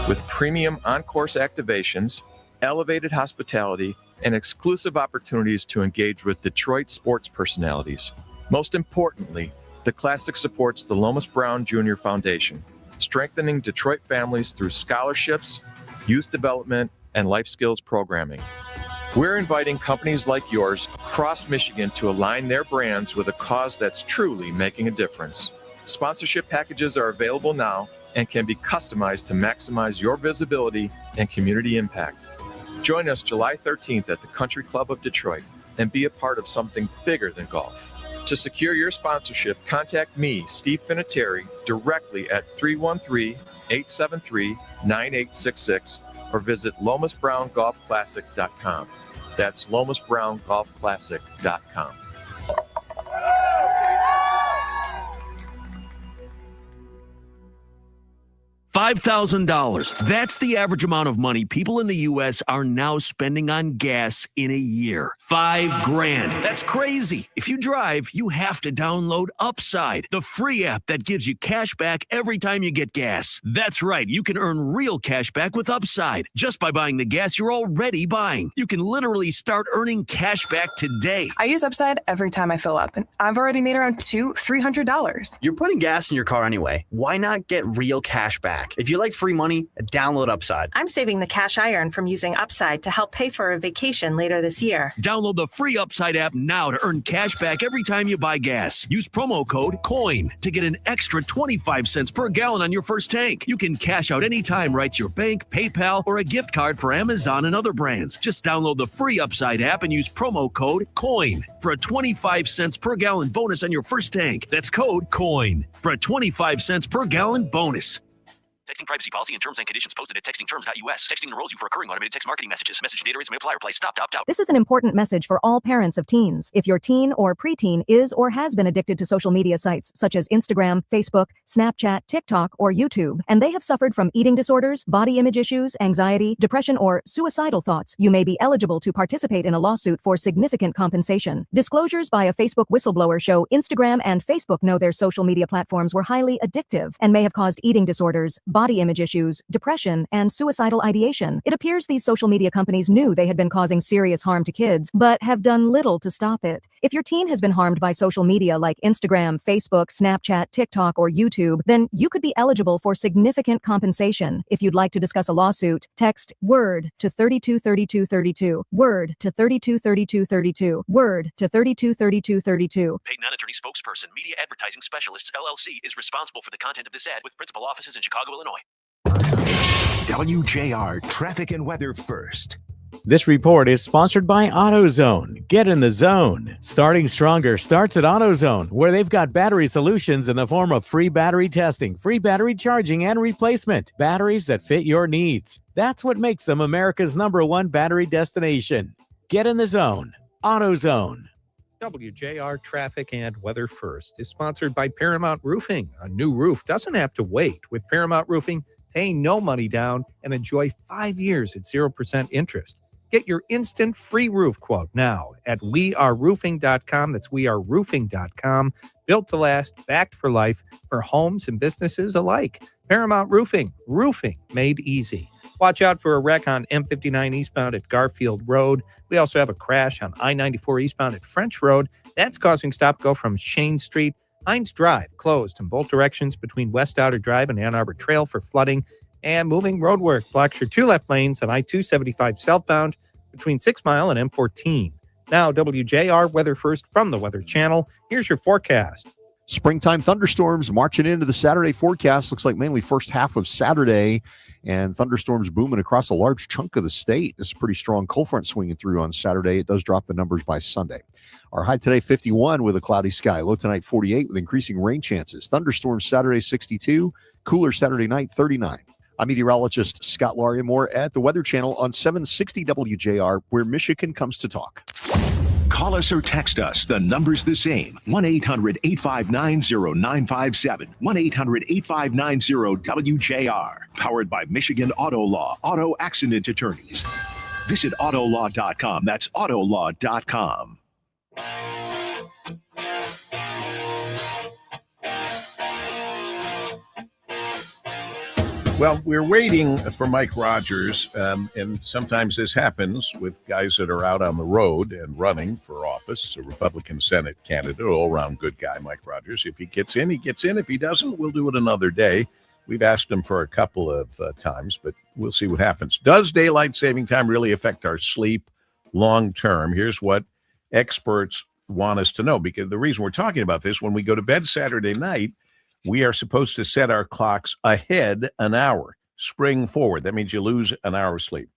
With premium on-course activations, elevated hospitality, and exclusive opportunities to engage with Detroit sports personalities. Most importantly, the Classic supports the Lomas Brown Jr. Foundation, strengthening Detroit families through scholarships, youth development, and life skills programming. We're inviting companies like yours across Michigan to align their brands with a cause that's truly making a difference. Sponsorship packages are available now and can be customized to maximize your visibility and community impact. Join us July 13th at the Country Club of Detroit and be a part of something bigger than golf. To secure your sponsorship, contact me, Steve Finatieri, directly at 313-873-9866 or visit LomasBrownGolfClassic.com. That's LomasBrownGolfClassic.com. $5,000. That's the average amount of money people in the U.S. are now spending on gas in a year. $5,000. That's crazy. If you drive, you have to download Upside, the free app that gives you cash back every time you get gas. That's right. You can earn real cash back with Upside just by buying the gas you're already buying. You can literally start earning cash back today. I use Upside every time I fill up, and I've already made around $300. You're putting gas in your car anyway. Why not get real cash back? If you like free money, download Upside. I'm saving the cash I earn from using Upside to help pay for a vacation later this year. Download the free Upside app now to earn cash back every time you buy gas. Use promo code COIN to get an extra 25 cents per gallon on your first tank. You can cash out anytime right to your bank, PayPal, or a gift card for Amazon and other brands. Just download the free Upside app and use promo code COIN for a 25 cents per gallon bonus on your first tank. That's code COIN for a 25 cents per gallon bonus. Texting privacy policy and terms and conditions posted at textingterms.us. Texting enrolls you for recurring automated text marketing messages. Message data rates may apply. Reply stop to opt out. This is an important message for all parents of teens. If your teen or preteen is or has been addicted to social media sites such as Instagram, Facebook, Snapchat, TikTok, or YouTube, and they have suffered from eating disorders, body image issues, anxiety, depression, or suicidal thoughts, you may be eligible to participate in a lawsuit for significant compensation. Disclosures by a Facebook whistleblower show Instagram and Facebook know their social media platforms were highly addictive and may have caused eating disorders, body image issues, depression, and suicidal ideation. It appears these social media companies knew they had been causing serious harm to kids, but have done little to stop it. If your teen has been harmed by social media like Instagram, Facebook, Snapchat, TikTok, or YouTube, then you could be eligible for significant compensation. If you'd like to discuss a lawsuit, text WORD to 323232, WORD to 323232, WORD to 323232. Paid non-attorney spokesperson, Media Advertising Specialists, LLC, is responsible for the content of this ad with principal offices in Chicago, Illinois. WJR Traffic and Weather First. This report is sponsored by AutoZone. Get in the zone. Starting stronger starts at AutoZone, where they've got battery solutions in the form of free battery testing, free battery charging, and replacement. Batteries that fit your needs. That's what makes them America's #1 battery destination. Get in the zone. AutoZone. WJR Traffic and Weather First is sponsored by Paramount Roofing. A new roof doesn't have to wait. With Paramount Roofing, pay no money down and enjoy 5 years at 0% interest. Get your instant free roof quote now at weareroofing.com. That's weareroofing.com. Built to last, backed for life, for homes and businesses alike. Paramount Roofing, roofing made easy. Watch out for a wreck on M59 eastbound at Garfield Road. We also have a crash on I-94 eastbound at French Road. That's causing stop-go from Shane Street. Hines Drive closed in both directions between West Outer Drive and Ann Arbor Trail for flooding. And moving roadwork blocks your 2 left lanes on I-275 southbound between 6 Mile and M14. Now, WJR Weather First from the Weather Channel. Here's your forecast. Springtime thunderstorms marching into the Saturday forecast. Looks like mainly first half of Saturday. And thunderstorms booming across a large chunk of the state. This is pretty strong cold front swinging through on Saturday. It does drop the numbers by Sunday. Our high today, 51 with a cloudy sky. Low tonight, 48 with increasing rain chances. Thunderstorms Saturday, 62. Cooler Saturday night, 39. I'm meteorologist Scott Larimore at the Weather Channel on 760 WJR, where Michigan comes to talk. Call us or text us. The number's the same. 1-800-859-0957. 1-800-859-WJR. Powered by Michigan Auto Law. Auto Accident Attorneys. Visit autolaw.com. That's autolaw.com. Well, we're waiting for Mike Rogers, and sometimes this happens with guys that are out on the road and running for office, a Republican Senate candidate, all-around good guy, Mike Rogers. If he gets in, he gets in. If he doesn't, we'll do it another day. We've asked him for a couple of times, but we'll see what happens. Does daylight saving time really affect our sleep long-term? Here's what experts want us to know, because the reason we're talking about this, when we go to bed Saturday night, we are supposed to set our clocks ahead an hour, spring forward. That means you lose an hour of sleep.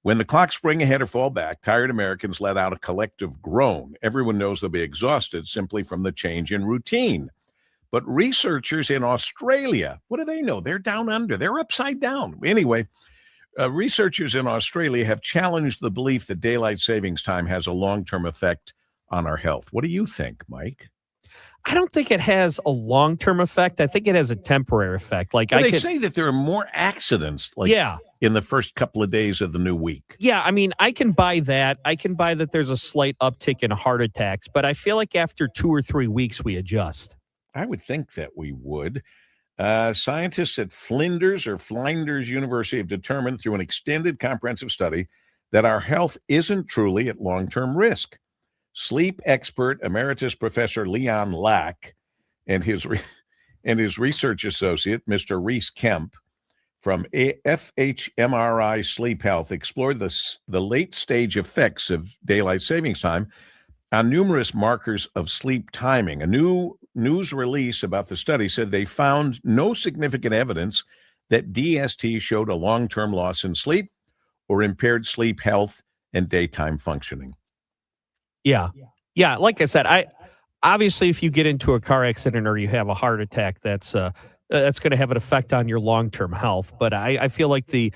When the clocks spring ahead or fall back, tired Americans let out a collective groan. Everyone knows they'll be exhausted simply from the change in routine. But researchers in Australia, what do they know? They're down under. They're upside down. Anyway, researchers in Australia have challenged the belief that daylight savings time has a long-term effect on our health. What do you think, Mike? I don't think it has a long-term effect. I think it has a temporary effect. Like they say that there are more accidents in the first couple of days of the new week. Yeah, I mean, I can buy that. I can buy that there's a slight uptick in heart attacks, but I feel like after 2 or 3 weeks, we adjust. I would think that we would. Scientists at Flinders University have determined through an extended comprehensive study that our health isn't truly at long-term risk. Sleep expert emeritus Professor Leon Lack and his research associate, Mr. Reese Kemp, from FHMRI Sleep Health explored the late-stage effects of daylight savings time on numerous markers of sleep timing. A new news release about the study said they found no significant evidence that DST showed a long-term loss in sleep or impaired sleep health and daytime functioning. Yeah. Like I said, obviously if you get into a car accident or you have a heart attack, that's going to have an effect on your long-term health. But I feel like the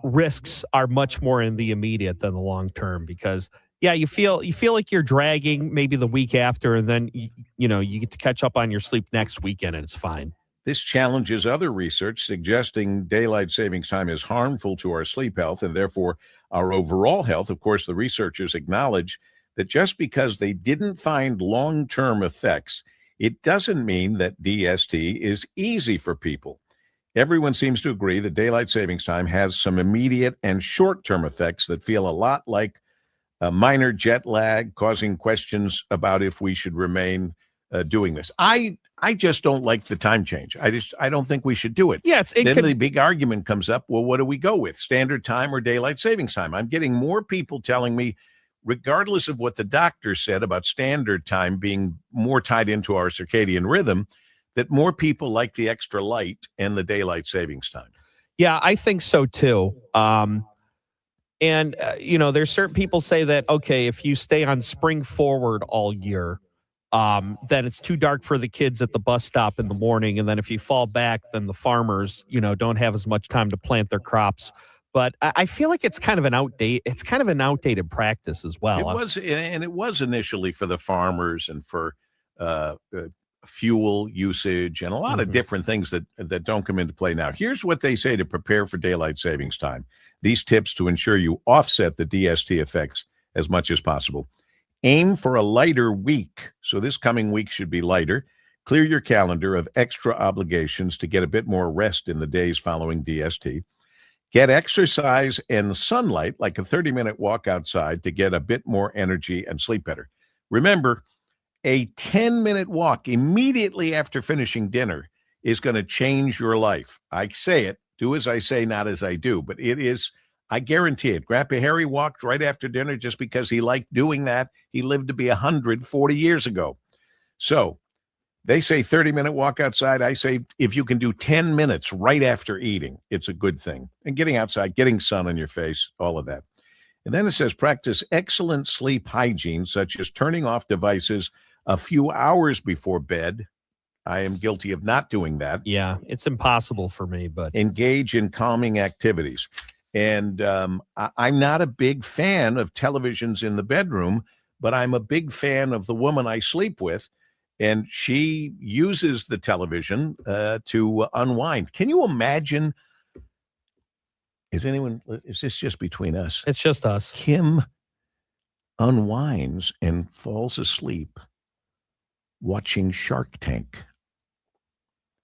risks are much more in the immediate than the long-term, because you feel like you're dragging maybe the week after, and then you get to catch up on your sleep next weekend and it's fine. This challenges other research suggesting daylight savings time is harmful to our sleep health and therefore our overall health. Of course, the researchers acknowledge that just because they didn't find long-term effects, it doesn't mean that DST is easy for people. Everyone seems to agree that daylight savings time has some immediate and short-term effects that feel a lot like a minor jet lag, causing questions about if we should remain doing this. I just don't like the time change. I don't think we should do it. Yeah, the big argument comes up. Well, what do we go with? Standard time or daylight savings time? I'm getting more people telling me, regardless of what the doctor said about standard time being more tied into our circadian rhythm, that more people like the extra light and the daylight savings time. Yeah, I think so too. There's certain people say that, okay, if you stay on spring forward all year, then it's too dark for the kids at the bus stop in the morning. And then if you fall back, then the farmers, don't have as much time to plant their crops. But I feel like it's kind of an outdated practice as well. It was initially for the farmers and for fuel usage and a lot of different things that don't come into play now. Here's what they say to prepare for daylight savings time. These tips to ensure you offset the DST effects as much as possible. Aim for a lighter week. So this coming week should be lighter. Clear your calendar of extra obligations to get a bit more rest in the days following DST. Get exercise and sunlight, like a 30-minute walk outside, to get a bit more energy and sleep better. Remember, a 10-minute walk immediately after finishing dinner is going to change your life. I say it, do as I say, not as I do, but it is, I guarantee it. Grandpa Harry walked right after dinner just because he liked doing that. He lived to be 140 years ago. So they say 30-minute walk outside. I say if you can do 10 minutes right after eating, it's a good thing. And getting outside, getting sun on your face, all of that. And then it says practice excellent sleep hygiene, such as turning off devices a few hours before bed. I am guilty of not doing that. Yeah, it's impossible for me, but engage in calming activities. And I'm not a big fan of televisions in the bedroom, but I'm a big fan of the woman I sleep with. And she uses the television to unwind. Can you imagine? Is this just between us? It's just us. Kim unwinds and falls asleep watching Shark Tank.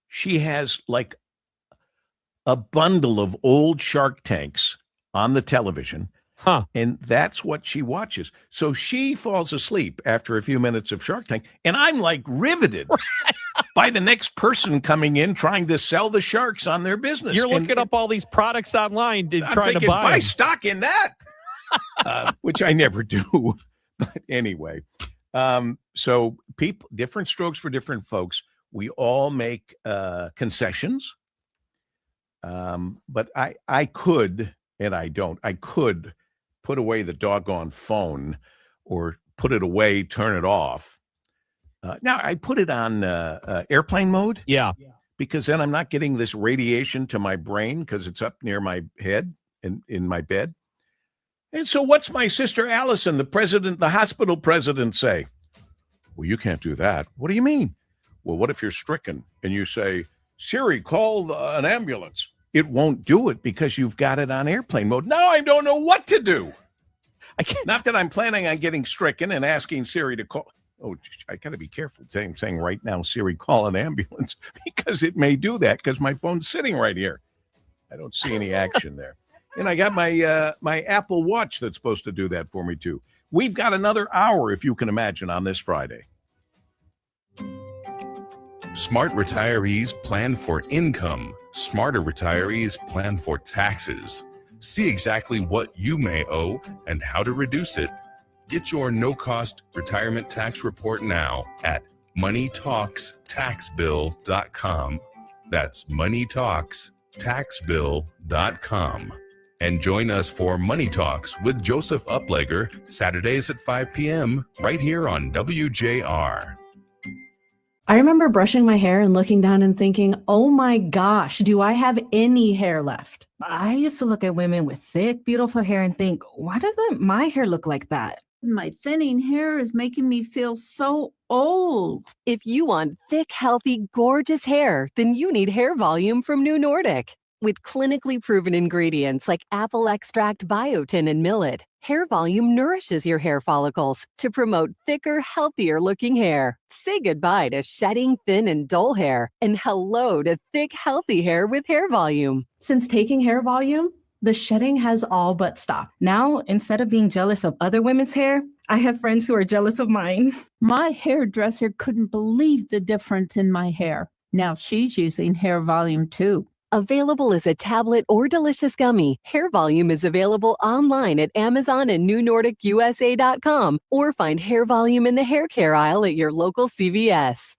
She has like a bundle of old Shark Tanks on the television. And that's what she watches. So she falls asleep after a few minutes of Shark Tank. And I'm like riveted by the next person coming in trying to sell the sharks on their business. You're looking up all these products online trying to buy stock in that, which I never do. But anyway, so people, different strokes for different folks. We all make concessions. But I could, and I don't, I could put away the doggone phone or put it away, turn it off. Now I put it on airplane mode. Yeah. Because then I'm not getting this radiation to my brain because it's up near my head and in my bed. And so what's my sister Allison, the hospital president, say? Well, you can't do that. What do you mean? Well, what if you're stricken and you say, Siri, call an ambulance? It won't do it because you've got it on airplane mode. Now I don't know what to do. I can't. Not that I'm planning on getting stricken and asking Siri to call. Oh, I got to be careful saying right now, Siri, call an ambulance, because it may do that because my phone's sitting right here. I don't see any action there. And I got my my Apple Watch that's supposed to do that for me too. We've got another hour, if you can imagine, on this Friday. Smart retirees plan for income. Smarter retirees plan for taxes. See exactly what you may owe and how to reduce it. Get your no-cost retirement tax report now at moneytalkstaxbill.com. That's moneytalkstaxbill.com. And join us for Money Talks with Joseph Uplegger, Saturdays at 5 p.m. right here on WJR. I remember brushing my hair and looking down and thinking, oh my gosh, do I have any hair left? I used to look at women with thick, beautiful hair and think, why doesn't my hair look like that? My thinning hair is making me feel so old. If you want thick, healthy, gorgeous hair, then you need Hair Volume from New Nordic. With clinically proven ingredients like apple extract, biotin, and millet, Hair Volume nourishes your hair follicles to promote thicker, healthier-looking hair. Say goodbye to shedding, thin, and dull hair, and hello to thick, healthy hair with Hair Volume. Since taking Hair Volume, the shedding has all but stopped. Now, instead of being jealous of other women's hair, I have friends who are jealous of mine. My hairdresser couldn't believe the difference in my hair. Now she's using Hair Volume too. Available as a tablet or delicious gummy, Hair Volume is available online at Amazon and NewNordicUSA.com, or find Hair Volume in the hair care aisle at your local CVS.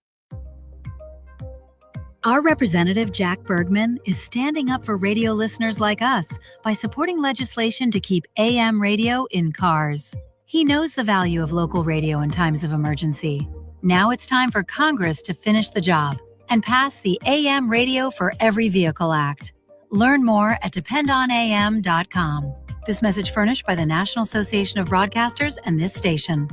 Our representative, Jack Bergman, is standing up for radio listeners like us by supporting legislation to keep AM radio in cars. He knows the value of local radio in times of emergency. Now it's time for Congress to finish the job and pass the AM Radio for Every Vehicle Act. Learn more at dependonam.com. This message furnished by the National Association of Broadcasters and this station.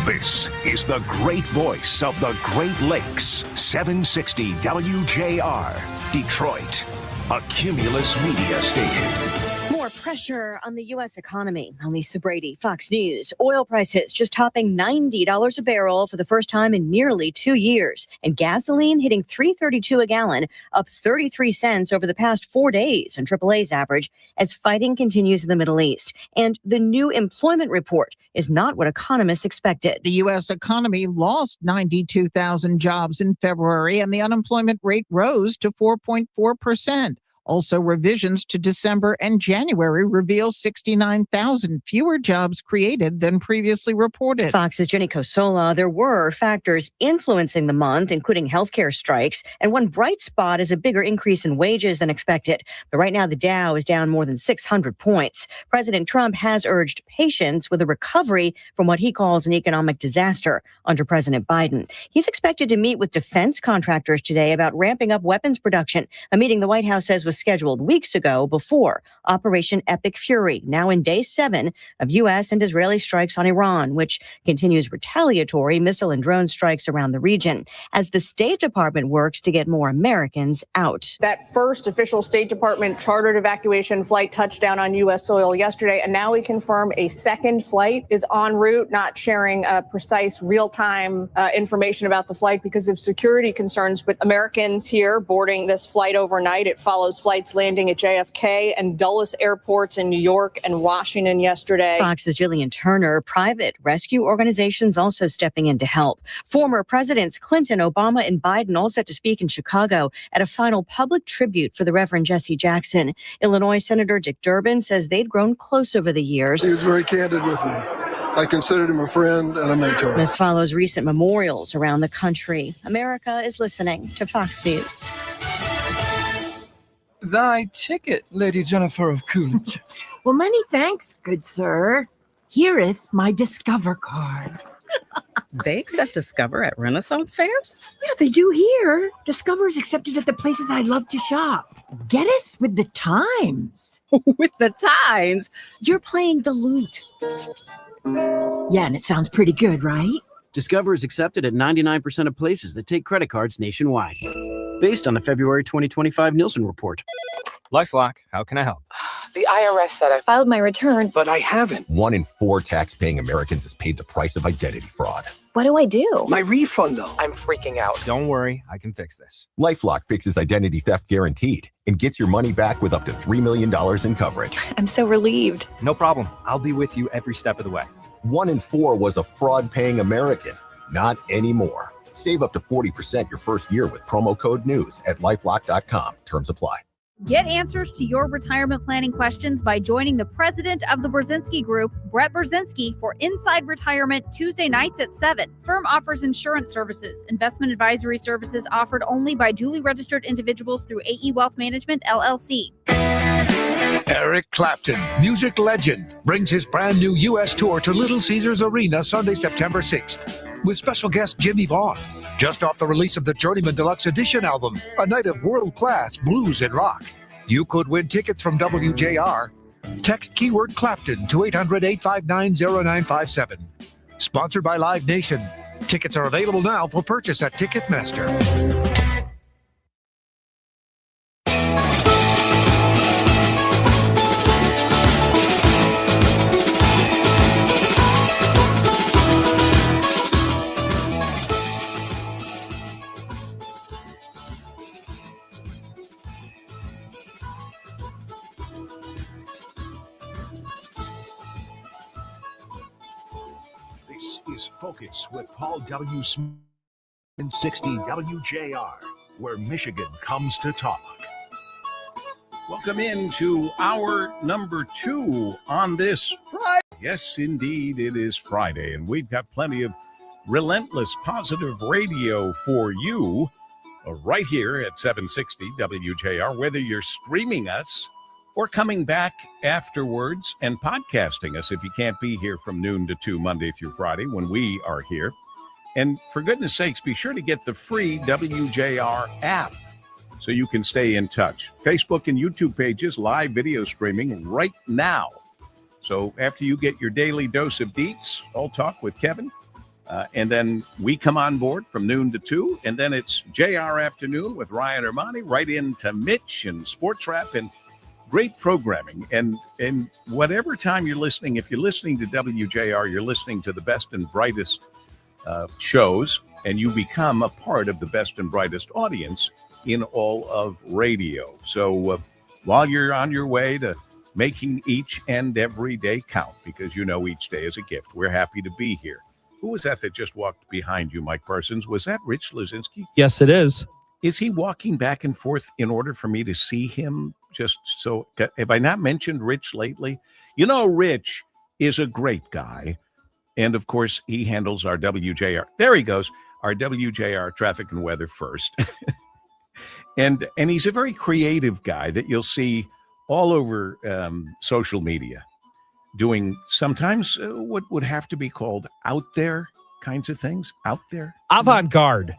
This is the great voice of the Great Lakes, 760 WJR, Detroit, a Cumulus media station. More pressure on the U.S. economy. I'm Lisa Brady, Fox News. Oil prices just topping $90 a barrel for the first time in nearly 2 years. And gasoline hitting $3.32 a gallon, up 33 cents over the past 4 days on AAA's average as fighting continues in the Middle East. And the new employment report is not what economists expected. The U.S. economy lost 92,000 jobs in February, and the unemployment rate rose to 4.4%. Also, revisions to December and January reveal 69,000 fewer jobs created than previously reported. Fox's Jenny Cosola, there were factors influencing the month, including healthcare strikes. And one bright spot is a bigger increase in wages than expected. But right now, the Dow is down more than 600 points. President Trump has urged patience with a recovery from what he calls an economic disaster under President Biden. He's expected to meet with defense contractors today about ramping up weapons production, a meeting the White House says was scheduled weeks ago before Operation Epic Fury, now in day 7 of U.S. and Israeli strikes on Iran, which continues retaliatory missile and drone strikes around the region as the State Department works to get more Americans out. That first official State Department chartered evacuation flight touched down on U.S. soil yesterday, and now we confirm a second flight is en route, not sharing precise real-time information about the flight because of security concerns, but Americans here boarding this flight overnight. It follows flights landing at JFK and Dulles airports in New York and Washington yesterday. Fox's Jillian Turner. Private rescue organizations also stepping in to help. Former Presidents Clinton, Obama, and Biden all set to speak in Chicago at a final public tribute for the Reverend Jesse Jackson. Illinois Senator Dick Durbin says they'd grown close over the years. He was very candid with me. I considered him a friend and a mentor. This follows recent memorials around the country. America is listening to Fox News. Thy ticket, Lady Jennifer of Coolidge. Well, many thanks, good sir. Hereeth my Discover card. They accept Discover at Renaissance fairs? Yeah, they do here. Discover is accepted at the places I love to shop. Getteth with the times. With the times? You're playing the lute. Yeah, and it sounds pretty good, right? Discover is accepted at 99% of places that take credit cards nationwide. Based on the February 2025 Nielsen report. LifeLock, how can I help? The IRS said I filed my return, but I haven't. 1 in 4 tax-paying Americans has paid the price of identity fraud. What do I do? My refund, though. I'm freaking out. Don't worry, I can fix this. LifeLock fixes identity theft guaranteed and gets your money back with up to $3 million in coverage. I'm so relieved. No problem. I'll be with you every step of the way. 1 in 4 was a fraud-paying American. Not anymore. Save up to 40% your first year with promo code NEWS at LifeLock.com. Terms apply. Get answers to your retirement planning questions by joining the president of the Brzezinski Group, Brett Brzezinski, for Inside Retirement Tuesday nights at 7. Firm offers insurance services, investment advisory services offered only by duly registered individuals through AE Wealth Management, LLC. Eric Clapton, music legend, brings his brand new U.S. tour to Little Caesars Arena Sunday, September 6th. With special guest Jimmy Vaughn, just off the release of the Journeyman Deluxe Edition album, a night of world-class blues and rock. You could win tickets from WJR. Text keyword Clapton to 800-859-0957. Sponsored by Live Nation. Tickets are available now for purchase at Ticketmaster. This is Focus with Paul W. Smith in 60 WJR, where Michigan comes to talk. Welcome into hour number 2 on this Friday. Yes, indeed, it is Friday, and we've got plenty of relentless positive radio for you right here at 760 WJR, whether you're streaming us or coming back afterwards and podcasting us if you can't be here from noon to 2 Monday through Friday when we are here. And for goodness sakes, be sure to get the free WJR app so you can stay in touch. Facebook and YouTube pages, live video streaming right now. So after you get your daily dose of deets, I'll talk with Kevin. And then we come on board from noon to 2. And then it's JR Afternoon with Ryan Armani, right into Mitch and Sports Wrap and great programming. And whatever time you're listening, if you're listening to WJR, you're listening to the best and brightest shows, and you become a part of the best and brightest audience in all of radio. So while you're on your way to making each and every day count, because you know each day is a gift, we're happy to be here. Who was that just walked behind you, Mike Parsons? Was that Rich Lazinski? Yes, it is. Is he walking back and forth in order for me to see him? Just so, have I not mentioned Rich lately? You know, Rich is a great guy. And of course, he handles our WJR. There he goes, our WJR traffic and weather first. and he's a very creative guy that you'll see all over social media doing sometimes what would have to be called out there kinds of things. Out there. Avant-garde.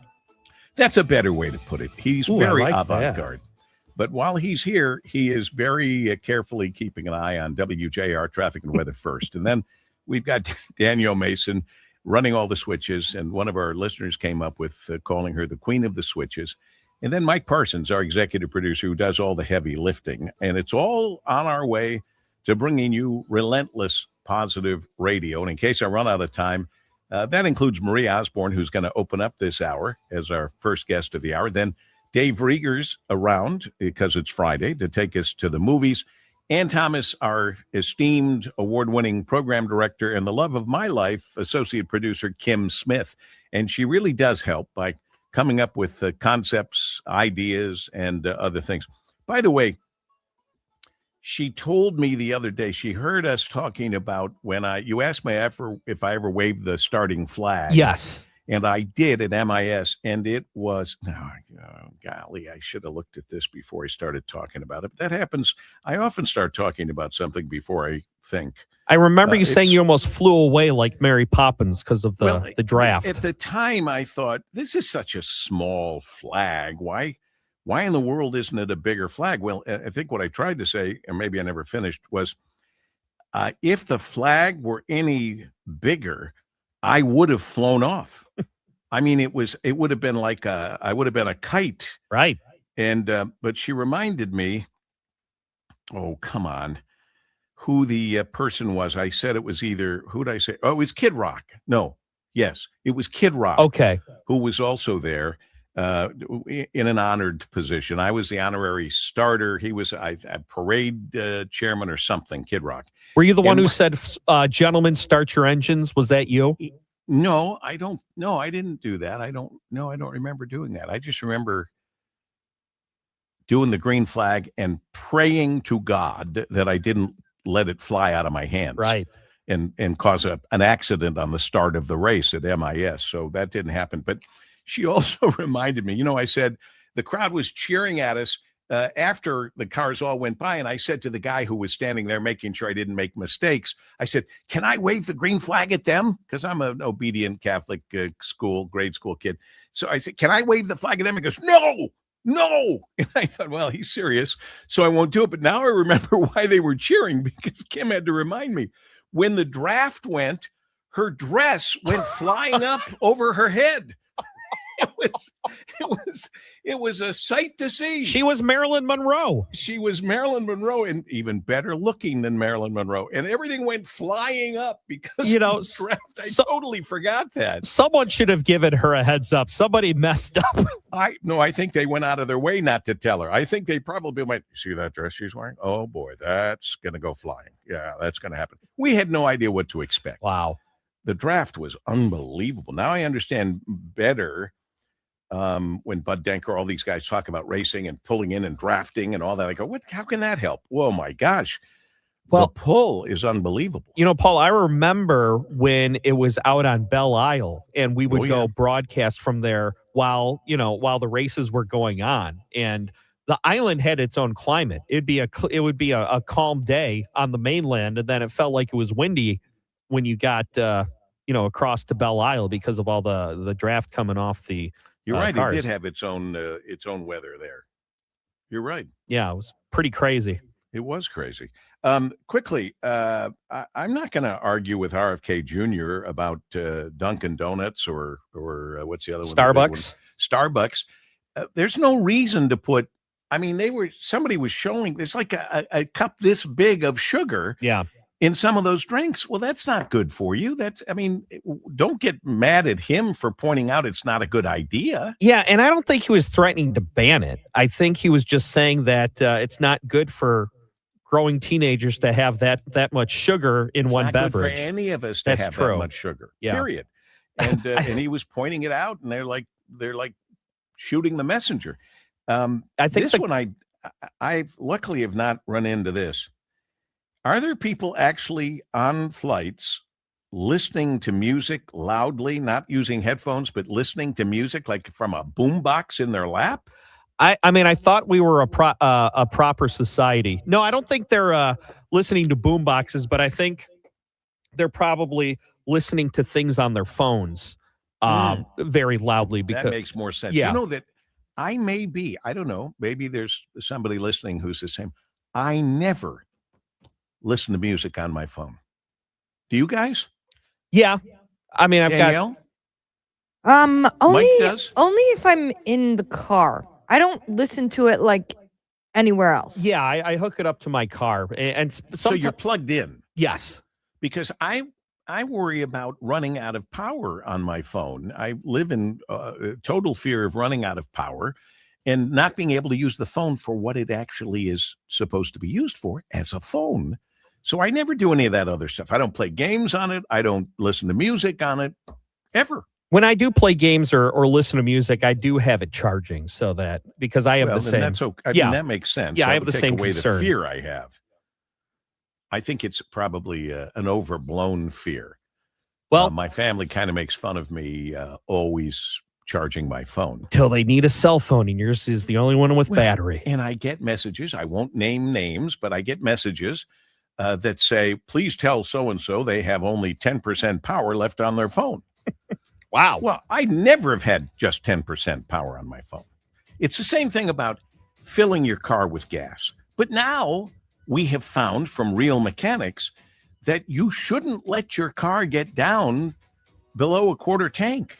That's a better way to put it. He's very like avant-garde. But while he's here, he is very carefully keeping an eye on WJR traffic and weather first. And then we've got Danielle Mason running all the switches. And one of our listeners came up with calling her the queen of the switches. And then Mike Parsons, our executive producer, who does all the heavy lifting. And it's all on our way to bringing you relentless positive radio. And in case I run out of time, that includes Marie Osborne, who's going to open up this hour as our first guest of the hour. Then Dave Rieger's around because it's Friday to take us to the movies. Ann Thomas, our esteemed award-winning program director, and the love of my life, associate producer Kim Smith. And she really does help by coming up with concepts, ideas, and other things. By the way, she told me the other day, she heard us talking about when you asked me if I ever waved the starting flag. Yes. And I did at MIS, and it was, golly, I should have looked at this before I started talking about it. But that happens. I often start talking about something before I think. I remember you saying you almost flew away like Mary Poppins because of the draft. At the time, I thought, this is such a small flag. Why in the world isn't it a bigger flag? Well, I think what I tried to say, and maybe I never finished, was if the flag were any bigger, I would have flown off. I mean, it would have been like I would have been a kite. Right. And, but she reminded me, oh, come on, who the person was. I said it was either, who did I say? Oh, it was Kid Rock. No. Yes. It was Kid Rock. Okay. Who was also there in an honored position. I was the honorary starter. He was a parade chairman or something, Kid Rock. Were you the one who said, gentlemen, start your engines? Was that you? No, I don't. No, I didn't do that. I don't remember doing that. I just remember doing the green flag and praying to God that I didn't let it fly out of my hands. Right. And cause an accident on the start of the race at MIS. So that didn't happen. But she also reminded me, I said the crowd was cheering at us after the cars all went by. And I said to the guy who was standing there making sure I didn't make mistakes, I said, can I wave the green flag at them? Because I'm an obedient Catholic grade school kid. So I said, can I wave the flag at them? He goes, no. And I thought, well, he's serious, so I won't do it. But now I remember why they were cheering, because Kim had to remind me. When the draft went, her dress went flying up over her head. It was a sight to see. She was Marilyn Monroe. She was Marilyn Monroe, and even better looking than Marilyn Monroe. And everything went flying up because of the dress. I totally forgot that. Someone should have given her a heads up. Somebody messed up. I think they went out of their way not to tell her. I think they probably went, see that dress she's wearing? Oh boy, that's going to go flying. Yeah, that's going to happen. We had no idea what to expect. Wow. The draft was unbelievable. Now I understand better. When Bud Denker, all these guys talk about racing and pulling in and drafting and all that, I go, how can that help? Whoa, my gosh. Well, the pull is unbelievable. Paul, I remember when it was out on Belle Isle and we would go broadcast from there while the races were going on. And the island had its own climate. It would be a calm day on the mainland. And then it felt like it was windy when you got, across to Belle Isle because of all the draft coming off the You're right. cars. It did have its own weather there. You're right. Yeah, it was pretty crazy. It was crazy. Quickly, I'm not going to argue with RFK Jr. about Dunkin' Donuts or what's the other one? Starbucks. Starbucks. There's no reason to put. I mean, somebody was showing. There's like a cup this big of sugar. Yeah. In some of those drinks. Well, that's not good for you. Don't get mad at him for pointing out it's not a good idea. Yeah, and I don't think he was threatening to ban it. I think he was just saying that it's not good for growing teenagers to have that much sugar in one beverage. Good for any of us to have that much sugar. Yeah. Period. And and he was pointing it out, and they're like shooting the messenger. I think this one I luckily have not run into this. Are there people actually on flights listening to music loudly, not using headphones, but listening to music like from a boombox in their lap? I mean, I thought we were a proper society. No, I don't think they're listening to boomboxes, but I think they're probably listening to things on their phones very loudly. Because that makes more sense. Yeah. That I don't know, maybe there's somebody listening who's the same. I never listen to music on my phone. Do you guys? Yeah. I mean, I've Danielle? got Mike does? only if I'm in the car. I don't listen to it like anywhere else. Yeah, I hook it up to my car. And so you're plugged in? Yes. Because I worry about running out of power on my phone. I live in total fear of running out of power and not being able to use the phone for what it actually is supposed to be used for, as a phone. So I never do any of that other stuff. I don't play games on it. I don't listen to music on it, ever. When I do play games or listen to music, I do have it charging because I have the same. That's okay. I mean, that makes sense. Yeah, That I have would the take same away concern. The fear I have. I think it's probably an overblown fear. Well, my family kind of makes fun of me always charging my phone. Till they need a cell phone, and yours is the only one with battery. And I get messages. I won't name names, but I get messages that say, please tell so-and-so they have only 10% power left on their phone. Wow. Well, I never have had just 10% power on my phone. It's the same thing about filling your car with gas. But now we have found from real mechanics that you shouldn't let your car get down below a quarter tank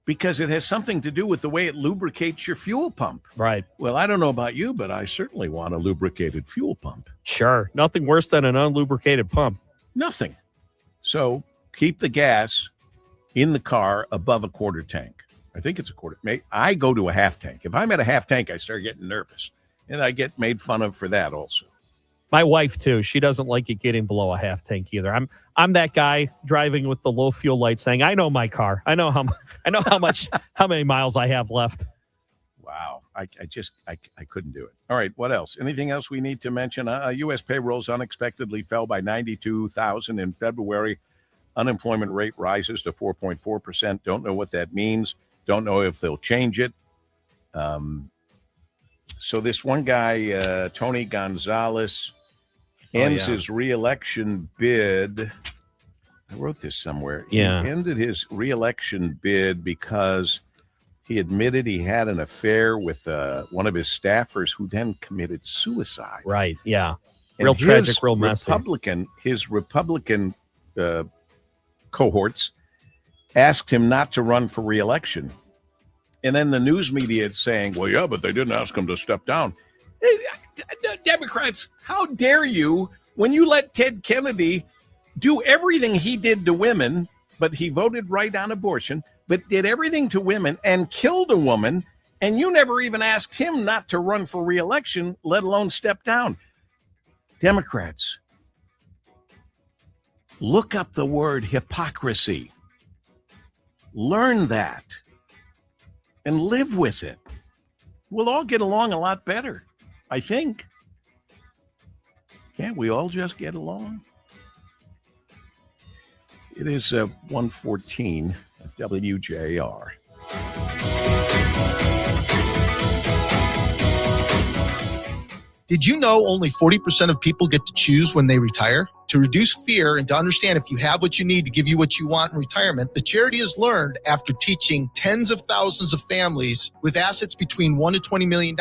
because it has something to do with the way it lubricates your fuel pump. Right. Well, I don't know about you, but I certainly want a lubricated fuel pump. Sure. Nothing worse than an unlubricated pump. Nothing. So keep the gas in the car above a quarter tank. I think it's a quarter. I go to a half tank. If I'm at a half tank, I start getting nervous. And I get made fun of for that also. My wife too. She doesn't like it getting below a half tank either. I'm that guy driving with the low fuel light saying, I know my car. I know how many miles I have left. Wow. I couldn't do it. All right. What else? Anything else we need to mention? U.S. payrolls unexpectedly fell by 92,000 in February. Unemployment rate rises to 4.4%. Don't know what that means. Don't know if they'll change it. So this one guy, Tony Gonzalez, ends his reelection bid. I wrote this somewhere. Yeah. He ended his reelection bid because he admitted he had an affair with one of his staffers who then committed suicide. Right. Yeah. And Real tragic, real messy. His Republican cohorts asked him not to run for re-election. And then the news media is saying, well, yeah, but they didn't ask him to step down. Democrats, how dare you, when you let Ted Kennedy do everything he did to women, but he voted right on abortion, but did everything to women and killed a woman, and you never even asked him not to run for re-election, let alone step down. Democrats, look up the word hypocrisy. Learn that and live with it. We'll all get along a lot better, I think. Can't we all just get along? It is 1:14 at WJR. Did you know only 40% of people get to choose when they retire? To reduce fear and to understand if you have what you need to give you what you want in retirement, the charity has learned after teaching tens of thousands of families with assets between $1 to $20 million,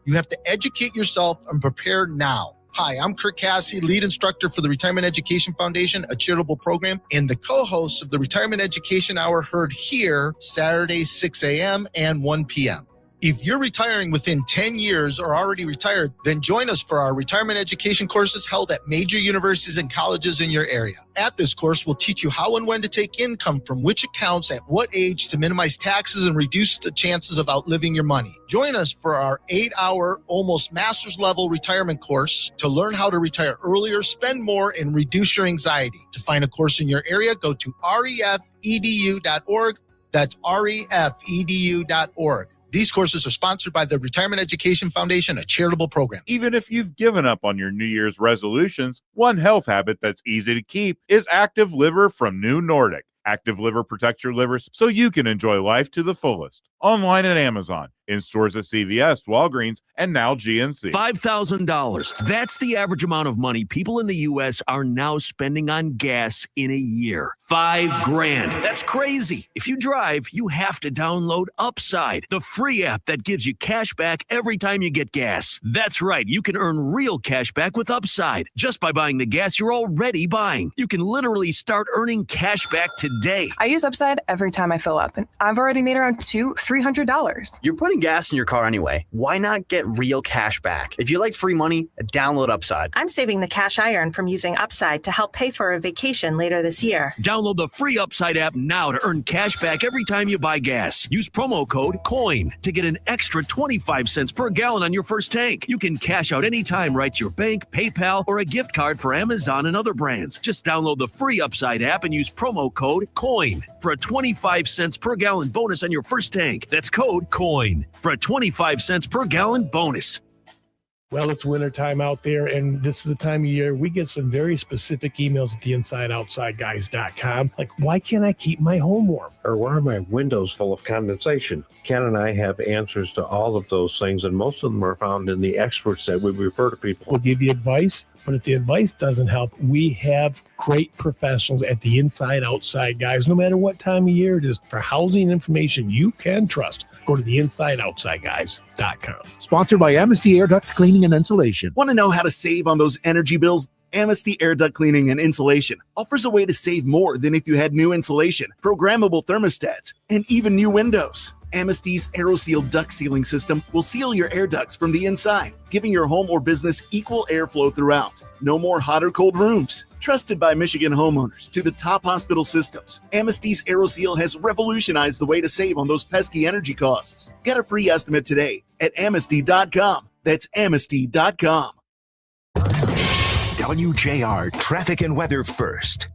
you have to educate yourself and prepare now. Hi, I'm Kirk Cassidy, lead instructor for the Retirement Education Foundation, a charitable program, and the co-host of the Retirement Education Hour, heard here Saturdays 6 a.m. and 1 p.m. If you're retiring within 10 years or already retired, then join us for our retirement education courses held at major universities and colleges in your area. At this course, we'll teach you how and when to take income from which accounts at what age to minimize taxes and reduce the chances of outliving your money. Join us for our 8-hour, almost master's level retirement course to learn how to retire earlier, spend more, and reduce your anxiety. To find a course in your area, go to refedu.org. That's refedu.org. These courses are sponsored by the Retirement Education Foundation, a charitable program. Even if you've given up on your New Year's resolutions, one health habit that's easy to keep is Active Liver from New Nordic. Active Liver protects your liver so you can enjoy life to the fullest. Online at Amazon, in stores at CVS, Walgreens, and now GNC. $5,000. That's the average amount of money people in the U.S. are now spending on gas in a year. $5,000. That's crazy. If you drive, you have to download Upside, the free app that gives you cash back every time you get gas. That's right. You can earn real cash back with Upside just by buying the gas you're already buying. You can literally start earning cash back today. I use Upside every time I fill up, and I've already made around $300. You're putting gas in your car anyway. Why not get real cash back? If you like free money, download Upside. I'm saving the cash I earn from using Upside to help pay for a vacation later this year. Download the free Upside app now to earn cash back every time you buy gas. Use promo code COIN to get an extra 25 cents per gallon on your first tank. You can cash out anytime right to your bank, PayPal, or a gift card for Amazon and other brands. Just download the free Upside app and use promo code COIN for a 25 cents per gallon bonus on your first tank. That's code COIN for a 25 cents per gallon bonus. Well, it's wintertime out there, and this is the time of year we get some very specific emails at theinsideoutsideguys.com. Like, why can't I keep my home warm? Or why are my windows full of condensation? Ken and I have answers to all of those things, and most of them are found in the experts that we refer to people. We'll give you advice, but if the advice doesn't help, we have great professionals at the Inside Outside Guys. No matter what time of year it is, for housing information you can trust, go to theinsideoutsideguys.com. Sponsored by Amnesty Air Duct Cleaning and Insulation. Want to know how to save on those energy bills? Amnesty Air Duct Cleaning and Insulation offers a way to save more than if you had new insulation, programmable thermostats, and even new windows. Amnesty's AeroSeal duct sealing system will seal your air ducts from the inside, giving your home or business equal airflow throughout. No more hot or cold rooms. Trusted by Michigan homeowners to the top hospital systems, Amnesty's AeroSeal has revolutionized the way to save on those pesky energy costs. Get a free estimate today at Amnesty.com. That's Amnesty.com. WJR Traffic and Weather First.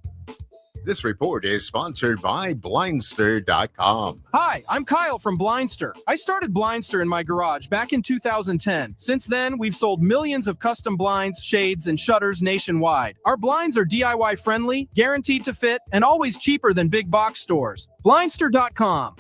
This report is sponsored by Blindster.com. Hi, I'm Kyle from Blindster. I started Blindster in my garage back in 2010. Since then, we've sold millions of custom blinds, shades, and shutters nationwide. Our blinds are DIY friendly, guaranteed to fit, and always cheaper than big box stores. Blindster.com.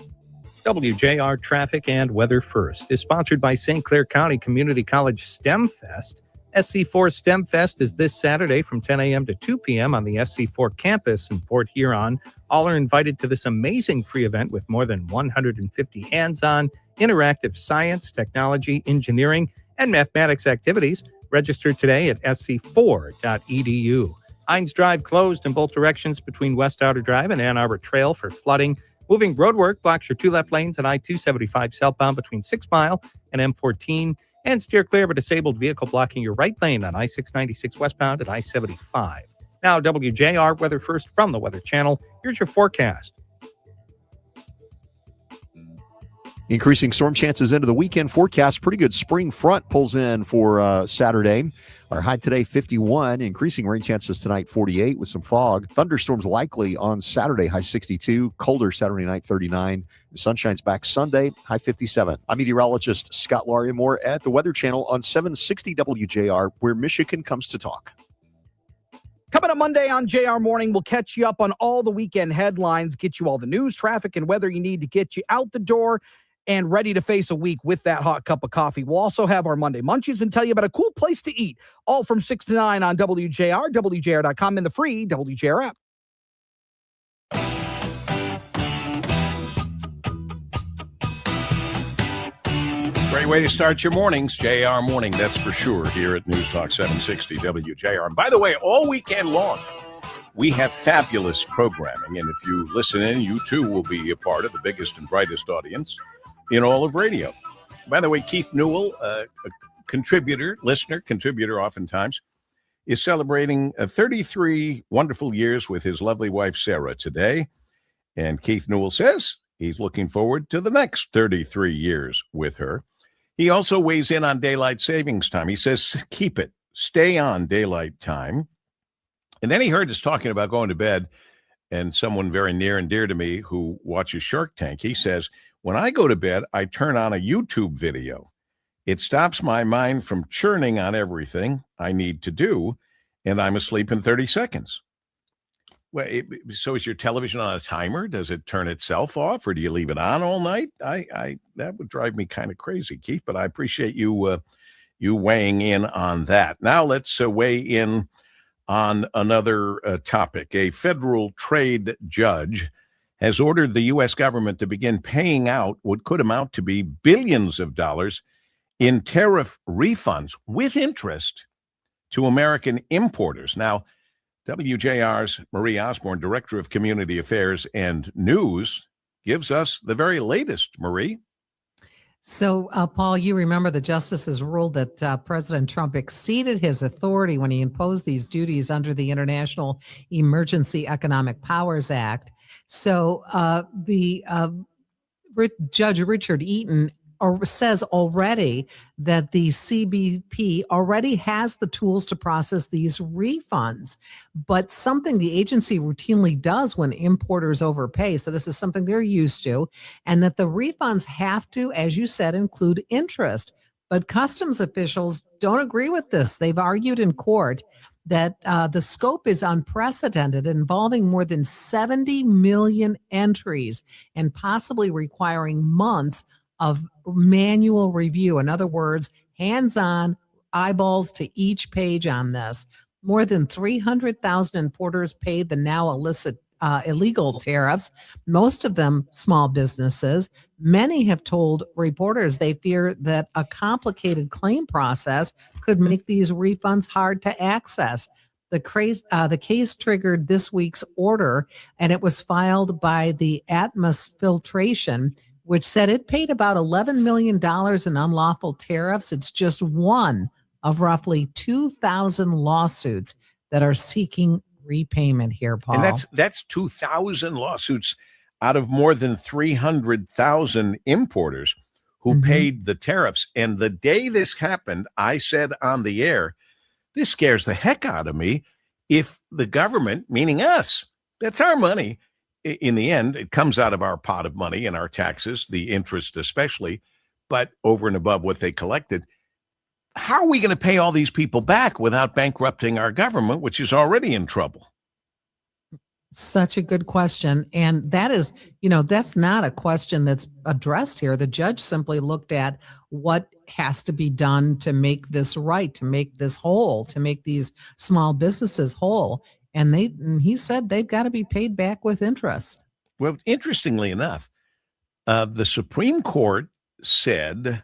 WJR Traffic and Weather First is sponsored by St. Clair County Community College STEM Fest. SC4 STEM Fest is this Saturday from 10 a.m. to 2 p.m. on the SC4 campus in Port Huron. All are invited to this amazing free event with more than 150 hands-on, interactive science, technology, engineering, and mathematics activities. Register today at sc4.edu. Hines Drive closed in both directions between West Outer Drive and Ann Arbor Trail for flooding. Moving roadwork blocks your 2 left lanes at I-275 southbound between 6 Mile and M14. And steer clear of a disabled vehicle blocking your right lane on I-696 westbound at I-75. Now, WJR Weather First from the Weather Channel. Here's your forecast. Increasing storm chances into the weekend forecast. Pretty good spring front pulls in for Saturday. Our high today, 51. Increasing rain chances tonight, 48 with some fog. Thunderstorms likely on Saturday, high 62. Colder Saturday night, 39. The sun shines back Sunday, high 57. I'm meteorologist Scott Larimore at the Weather Channel on 760 WJR, where Michigan comes to talk. Coming up Monday on JR Morning, we'll catch you up on all the weekend headlines, get you all the news, traffic, and weather you need to get you out the door and ready to face a week with that hot cup of coffee. We'll also have our Monday Munchies and tell you about a cool place to eat, all from 6 to 9 on WJR, WJR.com, and the free WJR app. Great way to start your mornings. JR Morning, that's for sure, here at News Talk 760 WJR. And by the way, all weekend long, we have fabulous programming. And if you listen in, you too will be a part of the biggest and brightest audience in all of radio. By the way, Keith Newell, a contributor oftentimes, is celebrating 33 wonderful years with his lovely wife, Sarah, today. And Keith Newell says he's looking forward to the next 33 years with her. He also weighs in on daylight savings time. He says, keep it, stay on daylight time. And then he heard us talking about going to bed, and someone very near and dear to me who watches Shark Tank, he says, when I go to bed, I turn on a YouTube video. It stops my mind from churning on everything I need to do, and I'm asleep in 30 seconds. Well, so is your television on a timer? Does it turn itself off, or do you leave it on all night? That would drive me kind of crazy, Keith, but I appreciate you weighing in on that. Now let's weigh in on another topic. A federal trade judge has ordered the U.S. government to begin paying out what could amount to be billions of dollars in tariff refunds with interest to American importers. Now, WJR's Marie Osborne, Director of Community Affairs and News, gives us the very latest. Marie? So, Paul, you remember the justices ruled that President Trump exceeded his authority when he imposed these duties under the International Emergency Economic Powers Act. So Judge Richard Eaton says already that the CBP already has the tools to process these refunds, but something the agency routinely does when importers overpay, so this is something they're used to, and that the refunds have to, as you said, include interest. But customs officials don't agree with this. They've argued in court that the scope is unprecedented, involving more than 70 million entries and possibly requiring months of manual review. In other words, hands-on, eyeballs to each page on this. More than 300,000 importers paid the now illegal tariffs, most of them small businesses. Many have told reporters they fear that a complicated claim process could make these refunds hard to access. The case triggered this week's order, and it was filed by the Atmos Filtration, which said it paid about $11 million in unlawful tariffs. It's just one of roughly 2,000 lawsuits that are seeking repayment here, Paul. And that's 2,000 lawsuits out of more than 300,000 importers who paid the tariffs. And the day this happened, I said on the air, this scares the heck out of me if the government, meaning us, that's our money. In the end, it comes out of our pot of money and our taxes, the interest especially, but over and above what they collected. How are we going to pay all these people back without bankrupting our government, which is already in trouble? Such a good question. And that is, that's not a question that's addressed here. The judge simply looked at what has to be done to make this right, to make this whole, to make these small businesses whole. And he said they've got to be paid back with interest. Well, interestingly enough, the Supreme Court said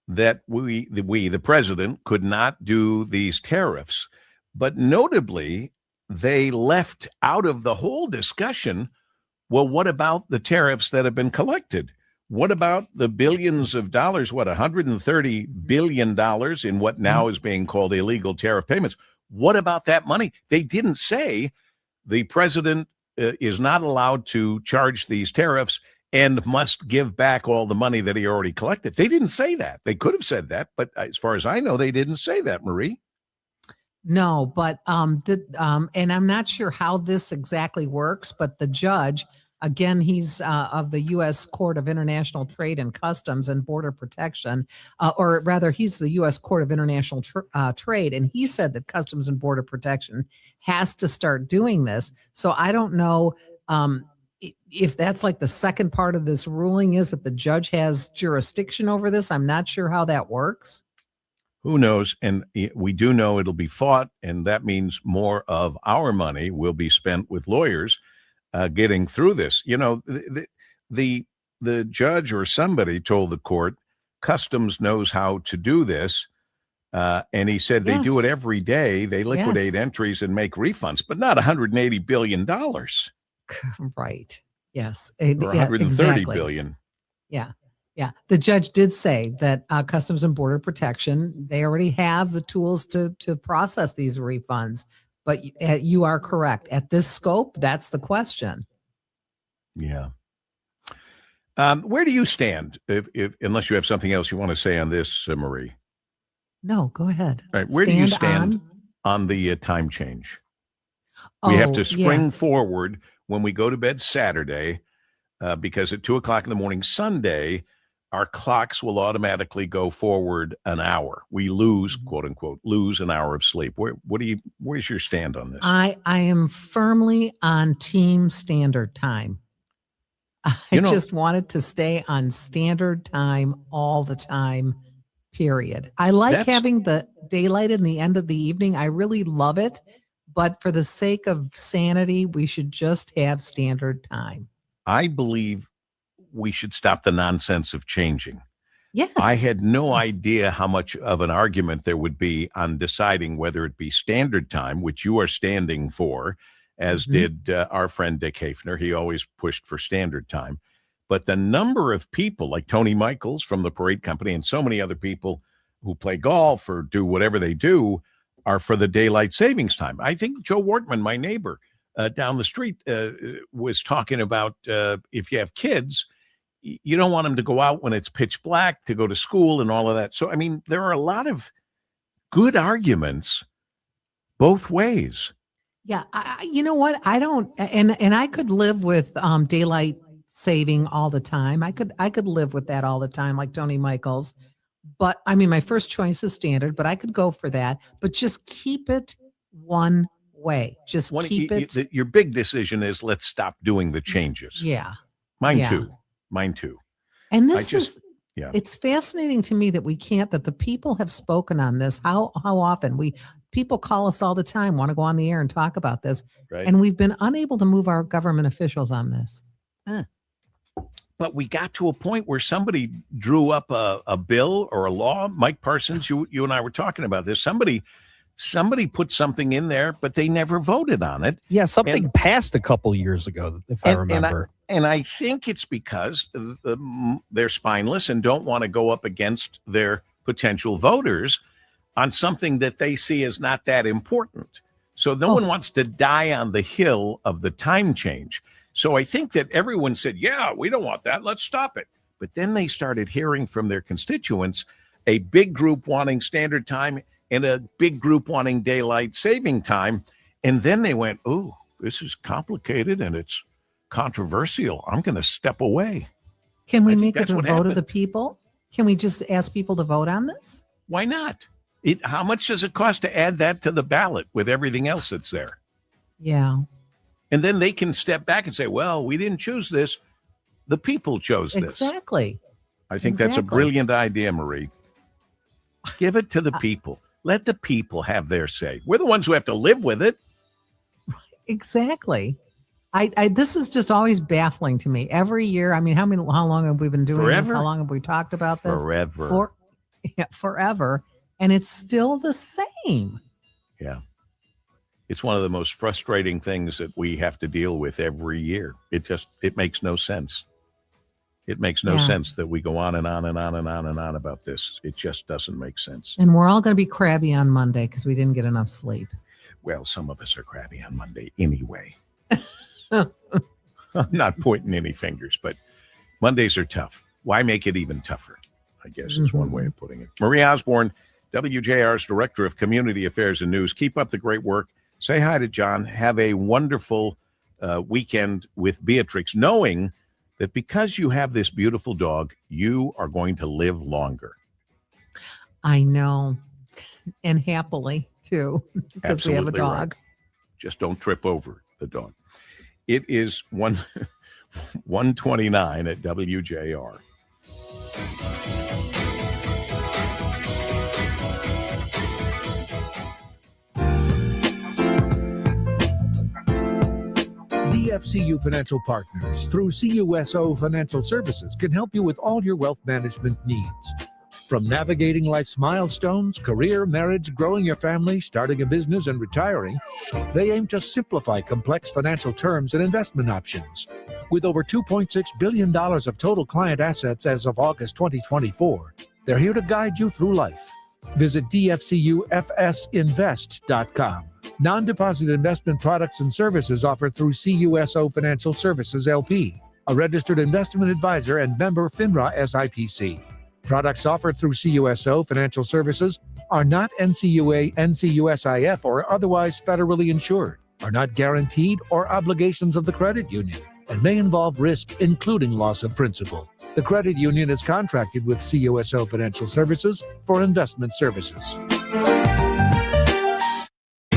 that the president, could not do these tariffs. But notably, they left out of the whole discussion, well, what about the tariffs that have been collected? What about the billions of dollars, $130 billion in what now is being called illegal tariff payments? What about that money? They didn't say the president is not allowed to charge these tariffs and must give back all the money that he already collected. They didn't say that. They could have said that, but as far as I know, they didn't say that, Marie. No, but and I'm not sure how this exactly works, but the judge, again, he's of the U.S. Court of International Trade and Customs and Border Protection, or rather, he's the U.S. Court of International Trade, and he said that Customs and Border Protection has to start doing this. So I don't know if that's like the second part of this ruling is that the judge has jurisdiction over this. I'm not sure how that works. Who knows? And we do know it'll be fought, and that means more of our money will be spent with lawyers getting through this. You know, the judge or somebody told the court Customs knows how to do this, and he said they do it every day. They liquidate entries and make refunds, but not $180 billion. Right. Yes. Or $130 billion. Yeah. Yeah. The judge did say that Customs and Border Protection, they already have the tools to process these refunds. But you are correct. At this scope, that's the question. Yeah. Where do you stand, if unless you have something else you want to say on this, Marie? No, go ahead. All right. Where do you stand on the time change? We have to spring forward when we go to bed Saturday, because at 2:00 in the morning Sunday, our clocks will automatically go forward an hour. We lose, quote unquote, lose an hour of sleep. Where's your stand on this? I am firmly on Team Standard Time. I just wanted to stay on Standard Time all the time, period. I like having the daylight in the end of the evening. I really love it. But for the sake of sanity, we should just have Standard Time. I believe we should stop the nonsense of changing. Yes. I had no idea how much of an argument there would be on deciding whether it be Standard Time, which you are standing for, as did our friend Dick Hafner. He always pushed for Standard Time. But the number of people like Tony Michaels from the Parade Company and so many other people who play golf or do whatever they do are for the daylight savings time. I think Joe Wortman, my neighbor down the street, was talking about if you have kids, you don't want them to go out when it's pitch black to go to school and all of that. So, I mean, there are a lot of good arguments both ways. Yeah. You know what? I don't, and I could live with daylight saving all the time. I could live with that all the time, like Tony Michaels. But I mean, my first choice is Standard, but I could go for that. But just keep it one way. Just keep it. Your big decision is let's stop doing the changes. Yeah. Mine too. And it's fascinating to me that that the people have spoken on this. How often people call us all the time, want to go on the air and talk about this. Right. And we've been unable to move our government officials on this. But we got to a point where somebody drew up a bill or a law. Mike Parsons, you and I were talking about this. Somebody put something in there, but they never voted on it. Yeah, something passed a couple years ago, if I remember. And I think it's because they're spineless and don't want to go up against their potential voters on something that they see as not that important. So no one wants to die on the hill of the time change. So I think that everyone said, yeah, we don't want that. Let's stop it. But then they started hearing from their constituents, a big group wanting Standard Time and a big group wanting daylight saving time. And then they went, oh, this is complicated and it's controversial. I'm going to step away. Can we make it a vote of the people? Can we just ask people to vote on this? Why not? How much does it cost to add that to the ballot with everything else that's there? Yeah. And then they can step back and say, well, we didn't choose this. The people chose this. Exactly. I think that's a brilliant idea, Marie. Give it to the people. Let the people have their say. We're the ones who have to live with it. Exactly. This is just always baffling to me. Every year, I mean, how long have we been doing this? How long have we talked about this? Forever. Forever. And it's still the same. Yeah. It's one of the most frustrating things that we have to deal with every year. It makes no sense. It makes no sense that we go on and on and on and on and on about this. It just doesn't make sense. And we're all going to be crabby on Monday because we didn't get enough sleep. Well, some of us are crabby on Monday anyway. I'm not pointing any fingers, but Mondays are tough. Why make it even tougher, I guess is one way of putting it. Marie Osborne, WJR's Director of Community Affairs and News. Keep up the great work. Say hi to John. Have a wonderful weekend with Beatrix, knowing that because you have this beautiful dog, you are going to live longer. I know. And happily, too, because we have a dog. Right. Just don't trip over the dog. It is 1:29 at WJR. DFCU Financial Partners through CUSO Financial Services can help you with all your wealth management needs. From navigating life's milestones, career, marriage, growing your family, starting a business, and retiring, they aim to simplify complex financial terms and investment options. With over $2.6 billion of total client assets as of August 2024, they're here to guide you through life. Visit dfcufsinvest.com. Non-deposit investment products and services offered through CUSO Financial Services, LP, a registered investment advisor and member FINRA SIPC. Products offered through CUSO Financial Services are not NCUA, NCUSIF, or otherwise federally insured, are not guaranteed or obligations of the credit union, and may involve risk, including loss of principal. The credit union is contracted with CUSO Financial Services for investment services.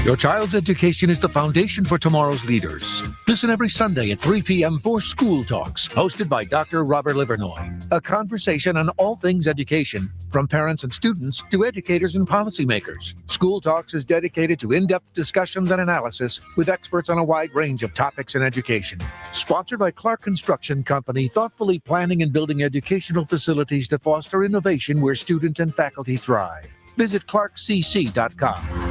Your child's education is the foundation for tomorrow's leaders. Listen every Sunday at 3 p.m. for School Talks, hosted by Dr. Robert Livernoy. A conversation on all things education, from parents and students to educators and policymakers. School Talks is dedicated to in-depth discussions and analysis with experts on a wide range of topics in education. Sponsored by Clark Construction Company, thoughtfully planning and building educational facilities to foster innovation where students and faculty thrive. Visit clarkcc.com.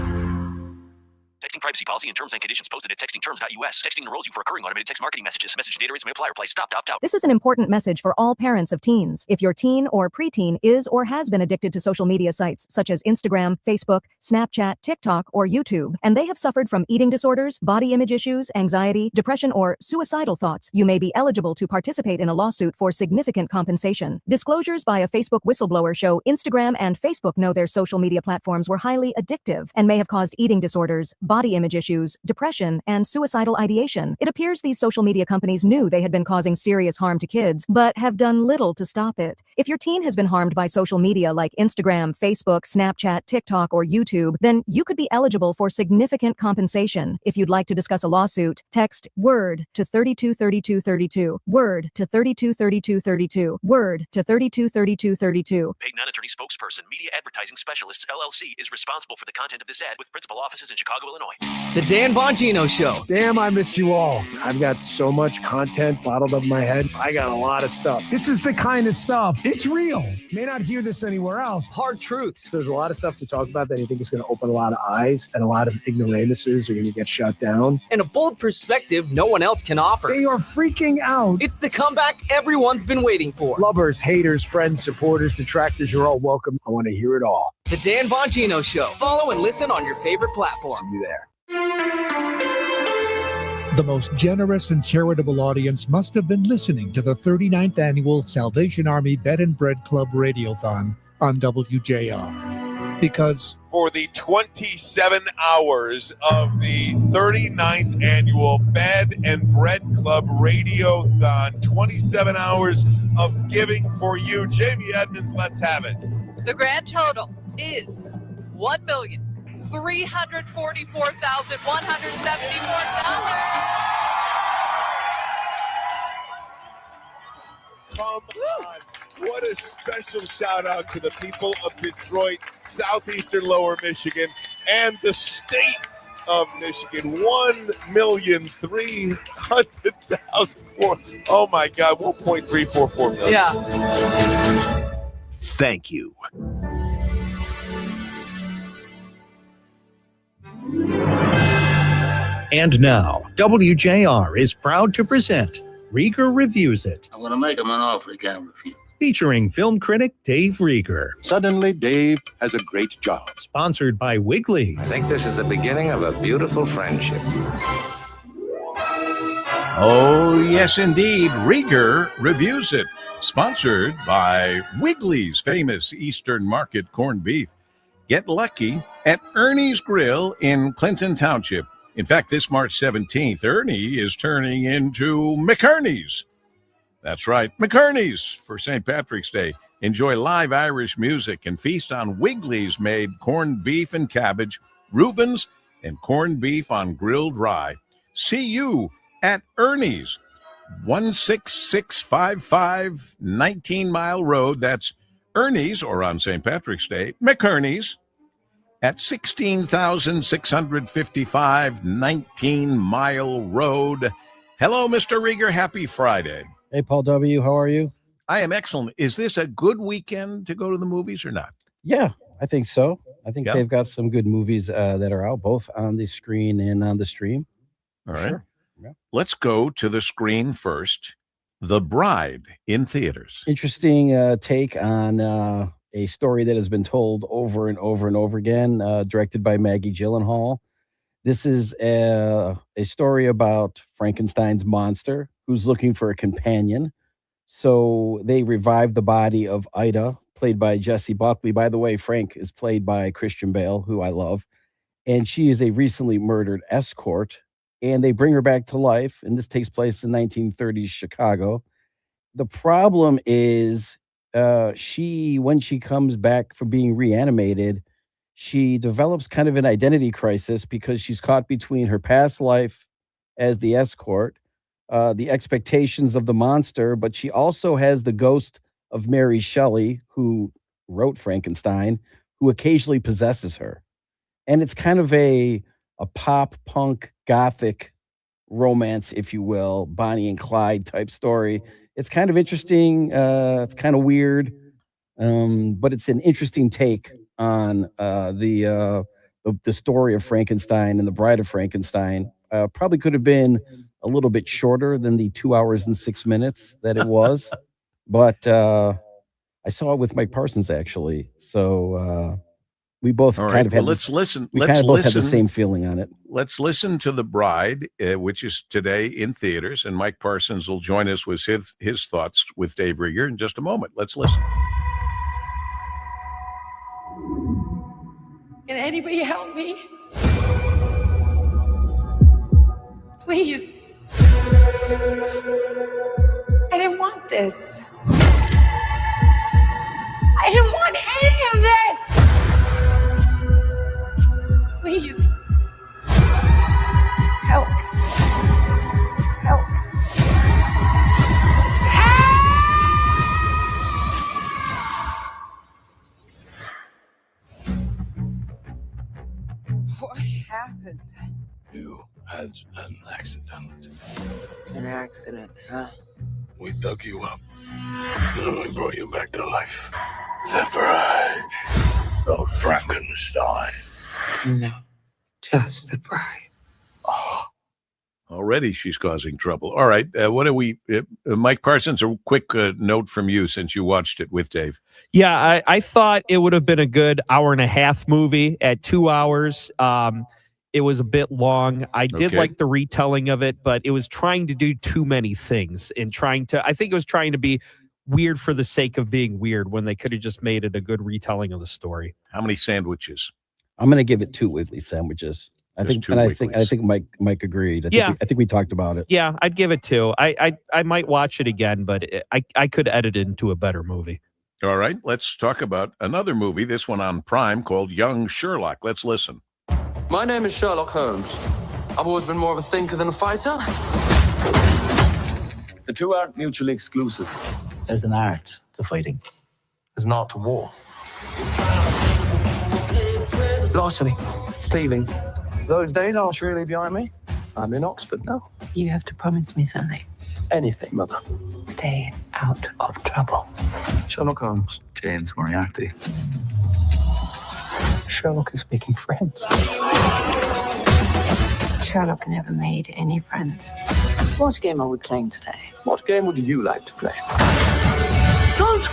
Texting privacy policy and terms and conditions posted at textingterms.us. Texting enrolls you for recurring automated text marketing messages. Message data rates may apply or apply. Stop to opt out. This is an important message for all parents of teens. If your teen or preteen is or has been addicted to social media sites such as Instagram, Facebook, Snapchat, TikTok, or YouTube, and they have suffered from eating disorders, body image issues, anxiety, depression, or suicidal thoughts, you may be eligible to participate in a lawsuit for significant compensation. Disclosures by a Facebook whistleblower show Instagram and Facebook know their social media platforms were highly addictive and may have caused eating disorders, body image issues, depression, and suicidal ideation. It appears these social media companies knew they had been causing serious harm to kids, but have done little to stop it. If your teen has been harmed by social media like Instagram, Facebook, Snapchat, TikTok, or YouTube, then you could be eligible for significant compensation. If you'd like to discuss a lawsuit, text WORD to 323232, WORD to 323232, WORD to 323232. Paid non-attorney spokesperson, Media Advertising Specialists, LLC, is responsible for the content of this ad with principal offices in Chicago, Illinois. The Dan Bongino Show. Damn, I miss you all. I've got so much content bottled up in my head. I got a lot of stuff. This is the kind of stuff. It's real. May not hear this anywhere else. Hard truths. There's a lot of stuff to talk about that you think is going to open a lot of eyes, and a lot of ignoramuses are going to get shut down. And a bold perspective no one else can offer. They are freaking out. It's the comeback everyone's been waiting for. Lovers, haters, friends, supporters, detractors, you're all welcome. I want to hear it all. The Dan Bongino Show. Follow and listen on your favorite platform. See you there. The most generous and charitable audience must have been listening to the 39th Annual Salvation Army Bed and Bread Club Radiothon on WJR. Because for the 27 hours of the 39th Annual Bed and Bread Club Radiothon, 27 hours of giving for you. Jamie Edmonds, let's have it. The grand total is $1,344,174. Come on. What a special shout out to the people of Detroit, Southeastern Lower Michigan, and the state of Michigan. 1,300,000 for, oh my God, 1.344 million. Yeah. Thank you. And now, WJR is proud to present Rieger Reviews It, I'm going to make him an offer he can't refuse. featuring film critic Dave Rieger. Suddenly, Dave has a great job. Sponsored by Wiggly's. I think this is the beginning of a beautiful friendship. Oh, yes, indeed. Rieger Reviews It. Sponsored by Wiggly's famous Eastern Market corned beef. Get lucky at Ernie's Grill in Clinton Township. In fact, this March 17th, Ernie is turning into McErnie's. That's right, McErnie's for St. Patrick's Day. Enjoy live Irish music and feast on Wiggly's made corned beef and cabbage, Reuben's, and corned beef on grilled rye. See you at Ernie's, 16655 19 Mile Road. That's Ernie's, or on St. Patrick's Day, McErnie's, at 16,655 19 Mile Road. Hello, Mr. Rieger. Happy Friday. Hey, Paul W., how are you? I am excellent. Is this a good weekend to go to the movies or not? Yeah, I think so. I think they've got some good movies that are out, both on the screen and on the stream. All right. Sure. Yeah. Let's go to the screen first. The Bride in theaters. Interesting take on a story that has been told over and over and over again, directed by Maggie Gyllenhaal. This is a story about Frankenstein's monster who's looking for a companion. So they revive the body of Ida, played by Jessie Buckley. By the way, Frank is played by Christian Bale, who I love. And she is a recently murdered escort. And they bring her back to life. And this takes place in 1930s Chicago. The problem is when she comes back from being reanimated, she develops kind of an identity crisis because she's caught between her past life as the escort, the expectations of the monster, but she also has the ghost of Mary Shelley, who wrote Frankenstein, who occasionally possesses her. And it's kind of a pop punk gothic romance, if you will, Bonnie and Clyde type story. It's kind of interesting. It's kind of weird, but it's an interesting take on the story of Frankenstein and the Bride of Frankenstein. Probably could have been a little bit shorter than the 2 hours and 6 minutes that it was, but I saw it with Mike Parsons actually. So we both kind of had. Let's listen. We Let's kind of both listen. had the same feeling on it. Let's listen to The Bride, which is today in theaters, and Mike Parsons will join us with his thoughts with Dave Rieger in just a moment. Let's listen. Can anybody help me? Please. I didn't want this. I didn't want any of this. Please. Help. Help. What happened? You had an accident. An accident, huh? We dug you up. Then we brought you back to life. The bride of Frankenstein. No, just the bride. Already she's causing trouble. All right. What do we, Mike Parsons, a quick note from you since you watched it with Dave. Yeah, I thought it would have been a good hour and a half movie at 2 hours. It was a bit long. I did like the retelling of it, but it was trying to do too many things and I think it was trying to be weird for the sake of being weird when they could have just made it a good retelling of the story. How many sandwiches? I'm going to give it 2 Wiggly sandwiches. I think Mike agreed. I think we talked about it. Yeah, I'd give it 2. I might watch it again, but I could edit it into a better movie. All right, let's talk about another movie, this one on Prime, called Young Sherlock. Let's listen. My name is Sherlock Holmes. I've always been more of a thinker than a fighter. The two aren't mutually exclusive. There's an art to fighting. There's an art to war. Larceny, stealing. Those days aren't surely behind me. I'm in Oxford now. You have to promise me something. Anything, Mother. Stay out of trouble. Sherlock Holmes. James Moriarty. Sherlock is making friends. Sherlock never made any friends. What game are we playing today? What game would you like to play? Don't!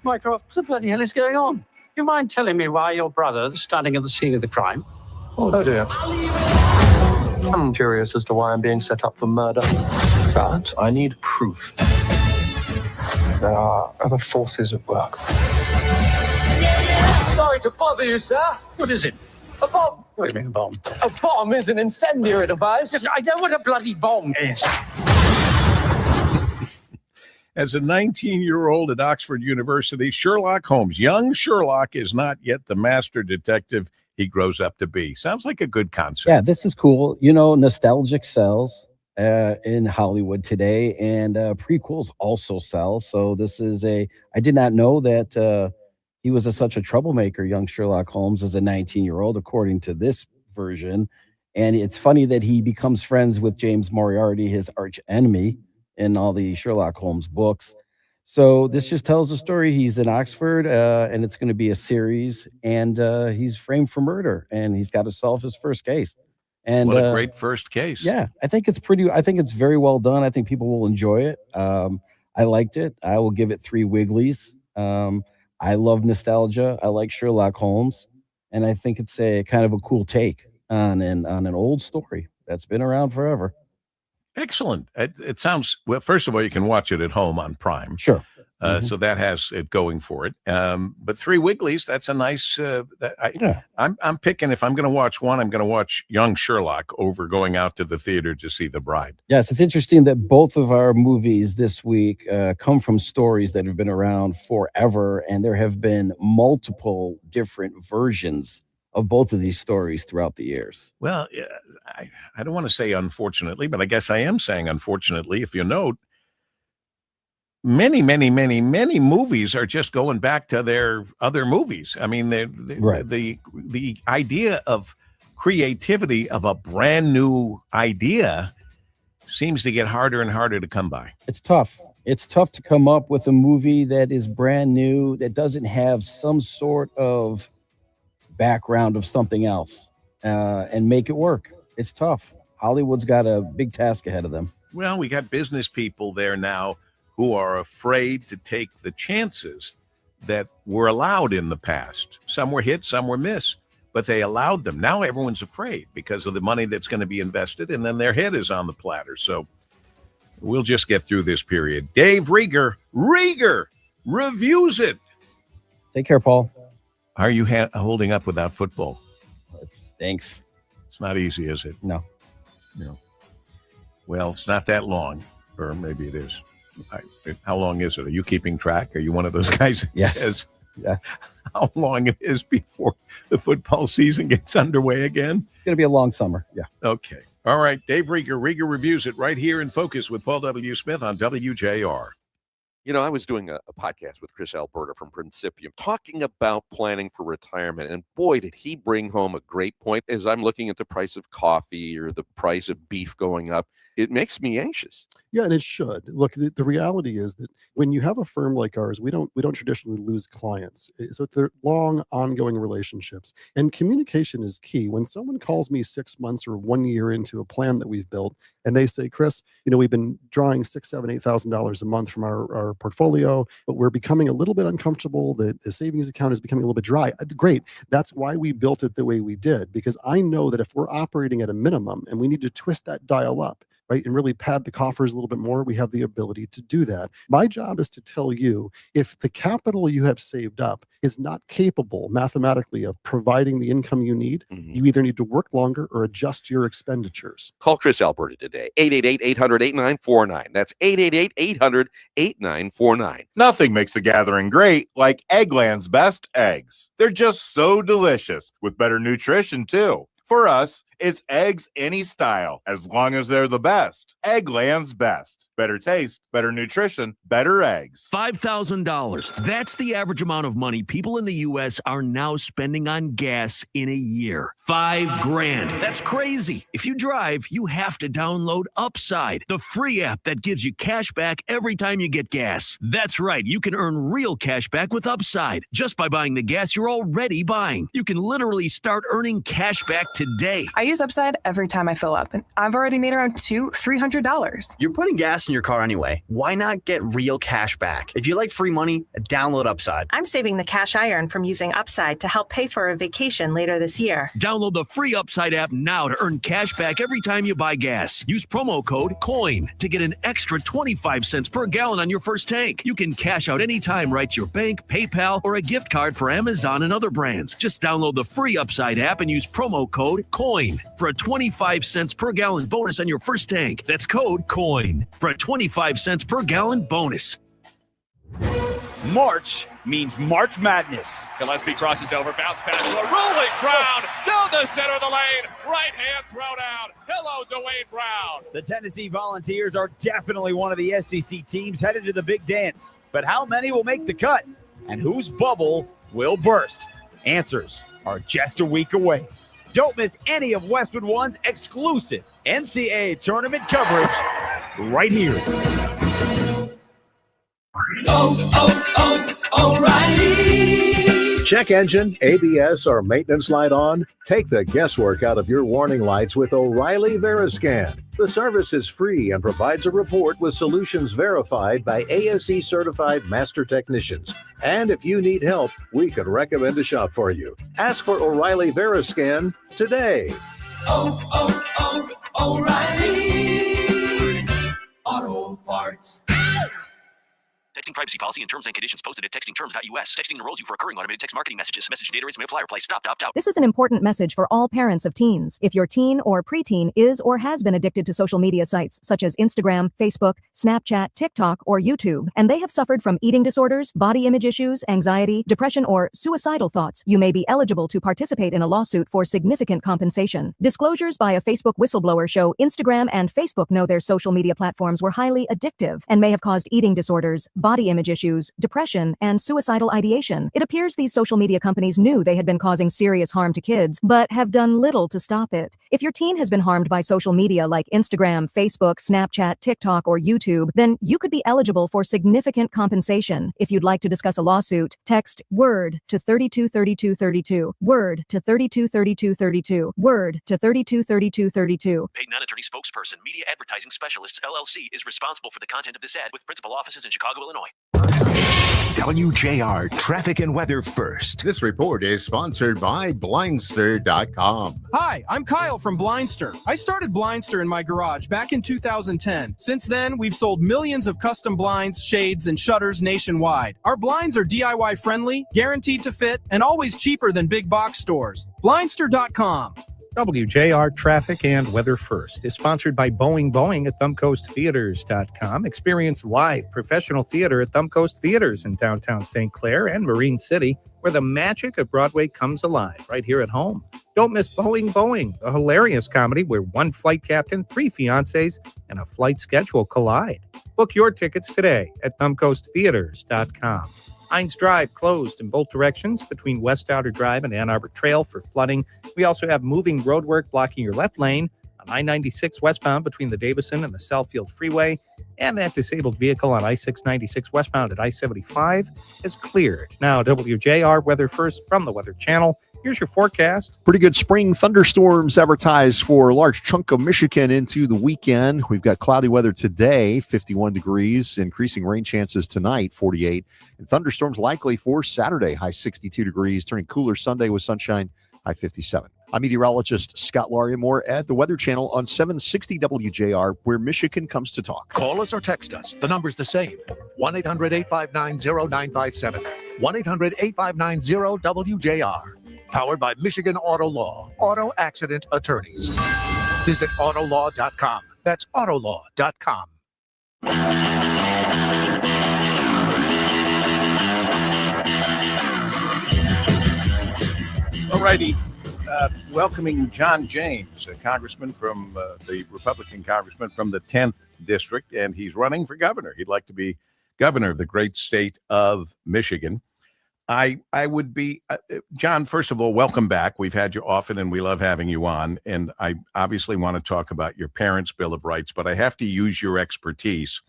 Mycroft, what the bloody hell is going on? You mind telling me why your brother is standing at the scene of the crime? Oh dear. I'm curious as to why I'm being set up for murder. But I need proof. There are other forces at work. Sorry to bother you, sir. What is it? A bomb. What do you mean a bomb? A bomb is an incendiary device. I know what a bloody bomb is. As a 19-year-old at Oxford University, Sherlock Holmes, young Sherlock, is not yet the master detective he grows up to be. Sounds like a good concept. Yeah, this is cool. You know, nostalgic sells in Hollywood today, and prequels also sell. So this is I did not know that he was such a troublemaker, young Sherlock Holmes, as a 19-year-old, according to this version. And it's funny that he becomes friends with James Moriarty, his arch enemy, in all the Sherlock Holmes books. So this just tells the story. He's in Oxford, and it's going to be a series, and he's framed for murder, and he's got to solve his first case. And what a great first case. Yeah, I think it's very well done. I think people will enjoy it. I liked it. I will give it 3 Wigglies. I love nostalgia. I like Sherlock Holmes, and I think it's a kind of a cool take on an old story that's been around forever. Excellent. It sounds, well, first of all, you can watch it at home on Prime. Sure. So that has it going for it. But 3 Wigglies, that's a nice, I'm picking, if I'm going to watch one, I'm going to watch young Sherlock over going out to the theater to see The Bride. Yes, it's interesting that both of our movies this week come from stories that have been around forever, and there have been multiple different versions of both of these stories throughout the years. Well, I don't want to say unfortunately, but I guess I am saying unfortunately. If you note, many movies are just going back to their other movies. I mean, the idea of creativity of a brand new idea seems to get harder and harder to come by. It's tough. It's tough to come up with a movie that is brand new, that doesn't have some sort of background of something else, and make it work. It's tough. Hollywood's got a big task ahead of them. Well, we got business people there now who are afraid to take the chances that were allowed in the past. Some were hit, some were miss, but they allowed them. Now everyone's afraid because of the money that's going to be invested, and then their head is on the platter. So we'll just get through this period. Dave Rieger reviews it. Take care, Paul. How are you holding up without football? It stinks. It's not easy, is it? No. Well, it's not that long, or maybe it is. How long is it? Are you keeping track? Are you one of those guys that says how long it is before the football season gets underway again? It's going to be a long summer. Yeah. Okay. All right. Dave Rieger reviews it right here in Focus with Paul W. Smith on WJR. You know, I was doing a podcast with Chris Alberta from Principium talking about planning for retirement. And boy, did he bring home a great point. As I'm looking at the price of coffee or the price of beef going up, it makes me anxious. Yeah, and it should. Look, the reality is that when you have a firm like ours, we don't traditionally lose clients. So they're long, ongoing relationships, and communication is key. When someone calls me 6 months or 1 year into a plan that we've built, and they say, "Chris, we've been drawing $6,000, $7,000, $8,000 a month from our portfolio, but we're becoming a little bit uncomfortable. The savings account is becoming a little bit dry." Great. That's why we built it the way we did, because I know that if we're operating at a minimum and we need to twist that dial up, right, and really pad the coffers a little bit more, we have the ability to do that. My job is to tell you, if the capital you have saved up is not capable mathematically of providing the income you need, you either need to work longer or adjust your expenditures. Call Chris Alberta today, 888-800-8949. That's 888-800-8949. Nothing makes a gathering great like Eggland's best eggs. They're just so delicious, with better nutrition too. For us, It's eggs any style, as long as they're the best. Eggland's best. Better taste, better nutrition, better eggs. $5,000. That's the average amount of money people in the U.S. are now spending on gas in a year. $5,000. That's crazy. If you drive, you have to download Upside, the free app that gives you cash back every time you get gas. That's right. You can earn real cash back with Upside just by buying the gas you're already buying. You can literally start earning cash back today. I use Upside every time I fill up, and I've already made around $300. You're putting gas in your car anyway. Why not get real cash back? If you like free money, download Upside. I'm saving the cash I earn from using Upside to help pay for a vacation later this year. Download the free Upside app now to earn cash back every time you buy gas. Use promo code COIN to get an extra 25 cents per gallon on your first tank. You can cash out anytime right to your bank, PayPal, or a gift card for Amazon and other brands. Just download the free Upside app and use promo code COIN for a 25 cents per gallon bonus on your first tank. That's code COIN for a 25 cents per gallon bonus. March means March Madness. Gillespie crosses over, bounce pass to a rolling crowd down the center of the lane. Right hand thrown out. Hello, Dwayne Brown. The Tennessee Volunteers are definitely one of the SEC teams headed to the big dance. But how many will make the cut? And whose bubble will burst? Answers are just a week away. Don't miss any of Westwood One's exclusive NCAA tournament coverage right here. O'Reilly. Check engine, ABS, or maintenance light on? Take the guesswork out of your warning lights with O'Reilly Veriscan. The service is free and provides a report with solutions verified by ASE certified master technicians. And if you need help, we could recommend a shop for you. Ask for O'Reilly Veriscan today. O'Reilly Auto Parts. Texting privacy policy and terms and conditions posted at textingterms.us. Texting enrolls you for recurring automated text marketing messages. Message data rates may apply. Reply stop, opt out. This is an important message for all parents of teens. If your teen or preteen is or has been addicted to social media sites such as Instagram, Facebook, Snapchat, TikTok, or YouTube, and they have suffered from eating disorders, body image issues, anxiety, depression, or suicidal thoughts, you may be eligible to participate in a lawsuit for significant compensation. Disclosures by a Facebook whistleblower show Instagram and Facebook know their social media platforms were highly addictive and may have caused eating disorders, body image issues, depression, and suicidal ideation. It appears these social media companies knew they had been causing serious harm to kids, but have done little to stop it. If your teen has been harmed by social media like Instagram, Facebook, Snapchat, TikTok, or YouTube, then you could be eligible for significant compensation. If you'd like to discuss a lawsuit, text WORD to 323232. WORD to 323232. WORD to 323232. Paid non-attorney spokesperson, Media Advertising Specialists, LLC, is responsible for the content of this ad with principal offices in Chicago, Illinois. WJR Traffic and Weather First. This report is sponsored by Blindster.com. Hi, I'm Kyle from Blindster. I started Blindster in my garage back in 2010. Since then, we've sold millions of custom blinds, shades, and shutters nationwide. Our blinds are DIY friendly, guaranteed to fit, and always cheaper than big box stores. Blindster.com. WJR Traffic and Weather First is sponsored by Boeing at thumbcoasttheaters.com. Experience live professional theater at Thumb Coast Theaters in downtown St. Clair and Marine City, where the magic of Broadway comes alive right here at home. Don't miss Boeing, a hilarious comedy where one flight captain, 3 fiancés, and a flight schedule collide. Book your tickets today at thumbcoasttheaters.com. Hines Drive closed in both directions between West Outer Drive and Ann Arbor Trail for flooding. We also have moving roadwork blocking your left lane on I-96 westbound between the Davison and the Southfield Freeway. And that disabled vehicle on I-696 westbound at I-75 is cleared. Now, WJR Weather First from the Weather Channel. Here's your forecast. Pretty good spring thunderstorms advertised for a large chunk of Michigan into the weekend. We've got cloudy weather today, 51 degrees, increasing rain chances tonight, 48. And thunderstorms likely for Saturday, high 62 degrees, turning cooler Sunday with sunshine, high 57. I'm meteorologist Scott Laurie. More at the Weather Channel on 760 WJR, where Michigan comes to talk. Call us or text us. The number's the same. 1-800-859-0957. 1-800-859-0WJR. Powered by Michigan Auto Law, Auto Accident Attorneys. Visit autolaw.com. That's autolaw.com. All righty. welcoming John James, a congressman from the Republican congressman from the 10th district, and he's running for governor. He'd like to be governor of the great state of Michigan. I would be, John, first of all, welcome back. We've had you often and we love having you on. And I obviously want to talk about your parents' Bill of Rights, but I have to use your expertise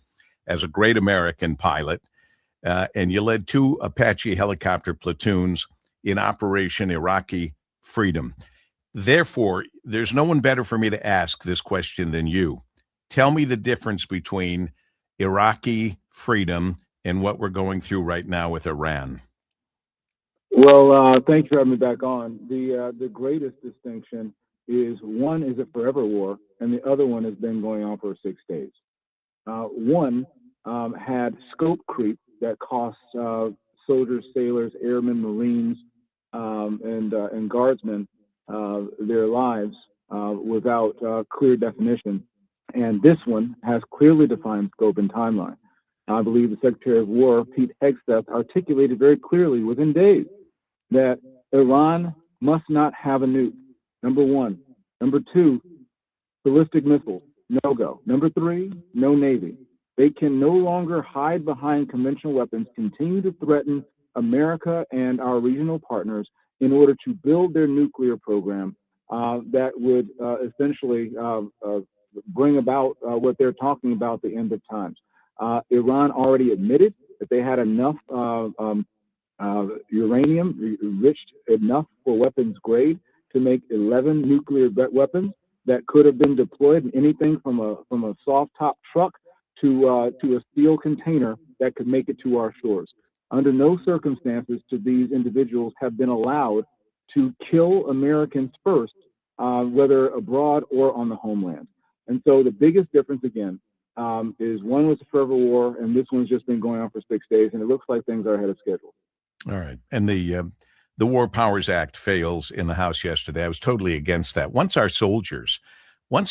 as a great American pilot. And you led 2 Apache helicopter platoons in Operation Iraqi Freedom. Therefore, there's no one better for me to ask this question than you. Tell me the difference between Iraqi freedom and what we're going through right now with Iran. Well, thanks for having me back on. The greatest distinction is one is a forever war, and the other one has been going on for 6 days. One had scope creep that costs soldiers, sailors, airmen, Marines, and guardsmen their lives without clear definition. And this one has clearly defined scope and timeline. I believe the Secretary of War, Pete Hegseth, articulated very clearly within days that Iran must not have a nuke, number one. Number two, ballistic missiles, no go. Number three, no Navy. They can no longer hide behind conventional weapons, continue to threaten America and our regional partners in order to build their nuclear program that would essentially bring about what they're talking about, the end of times. Iran already admitted that they had enough uranium enriched enough for weapons grade to make 11 nuclear weapons that could have been deployed in anything from a soft top truck to a steel container that could make it to our shores. Under no circumstances should these individuals have been allowed to kill Americans first, whether abroad or on the homeland. And so the biggest difference, again, is one was a forever war, and this one's just been going on for 6 days, and it looks like things are ahead of schedule. All right. And the War Powers Act fails in the House yesterday. I was totally against that. Once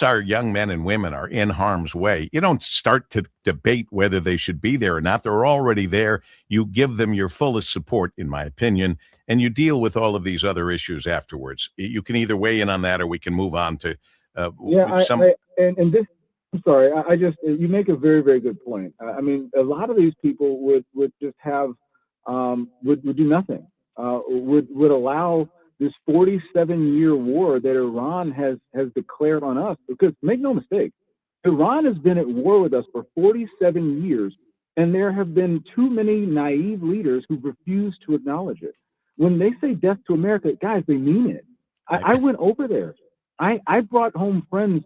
our young men and women are in harm's way, you don't start to debate whether they should be there or not. They're already there. You give them your fullest support, in my opinion, and you deal with all of these other issues afterwards. You can either weigh in on that or we can move on to this. I'm sorry. I just, you make a very, very good point. I mean, a lot of these people would just have, would do nothing, would allow this 47-year war that Iran has declared on us, because make no mistake, Iran has been at war with us for 47 years, and there have been too many naive leaders who refuse to acknowledge it. When they say death to America, guys, they mean it. I went over there. I brought home friends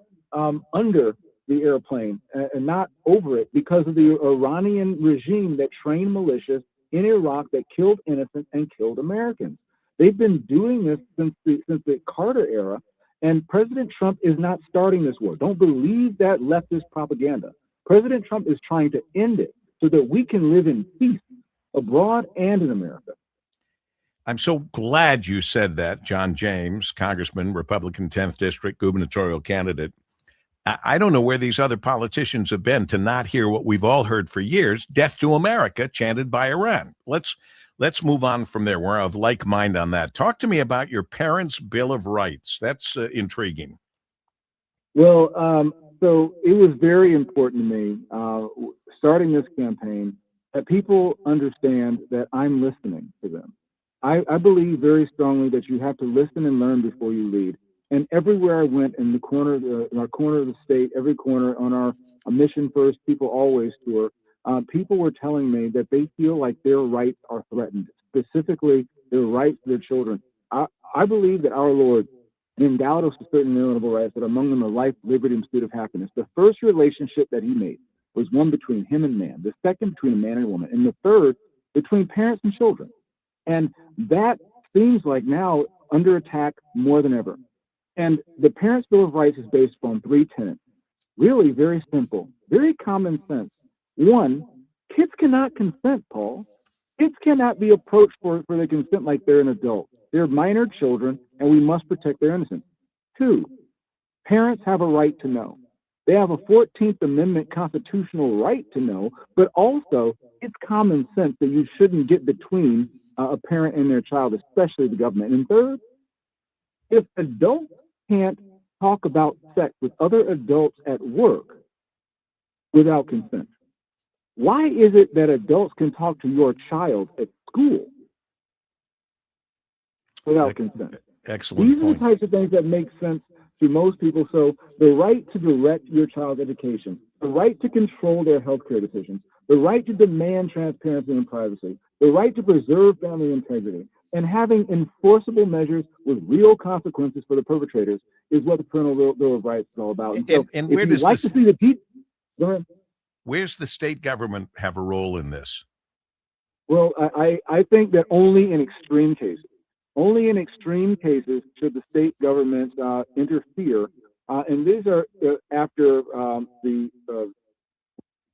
under the airplane and not over it because of the Iranian regime that trained militias in Iraq that killed innocents and killed Americans. They've been doing this since the Carter era, and President Trump is not starting this war. Don't believe that leftist propaganda. President Trump is trying to end it so that we can live in peace abroad and in America. I'm so glad you said that, John James, Congressman, Republican 10th District, gubernatorial candidate. I don't know where these other politicians have been to not hear what we've all heard for years, death to America, chanted by Iran. Let's move on from there. We're of like mind on that. Talk to me about your parents' Bill of Rights. That's intriguing. Well, so it was very important to me, starting this campaign, that people understand that I'm listening to them. I believe very strongly that you have to listen and learn before you lead. And everywhere I went in our corner of the state, every corner on our Mission First, People Always tour, people were telling me that they feel like their rights are threatened, specifically their rights to their children. I believe that our Lord endowed us with certain inalienable rights, that among them are life, liberty, and pursuit of happiness. The first relationship that he made was one between him and man, the second between a man and a woman, and the third between parents and children. And that seems like now under attack more than ever. And the Parents' Bill of Rights is based on 3 tenets. Really very simple, very common sense. One, kids cannot consent, Paul. Kids cannot be approached for their consent like they're an adult. They're minor children, and we must protect their innocence. 2, parents have a right to know. They have a 14th Amendment constitutional right to know, but also it's common sense that you shouldn't get between a parent and their child, especially the government. And third, If adults can't talk about sex with other adults at work without consent, why is it that adults can talk to your child at school without consent? Excellent These are point. the types of things that make sense to most people. So the right to direct your child's education, the right to control their healthcare decisions, the right to demand transparency and privacy, the right to preserve family integrity, and having enforceable measures with real consequences for the perpetrators is what the Parental Bill of Rights is all about. And where does like this, to see the people, go ahead. Where's the state government have a role in this? Well, I think that only in extreme cases. Only in extreme cases should the state government interfere, and these are after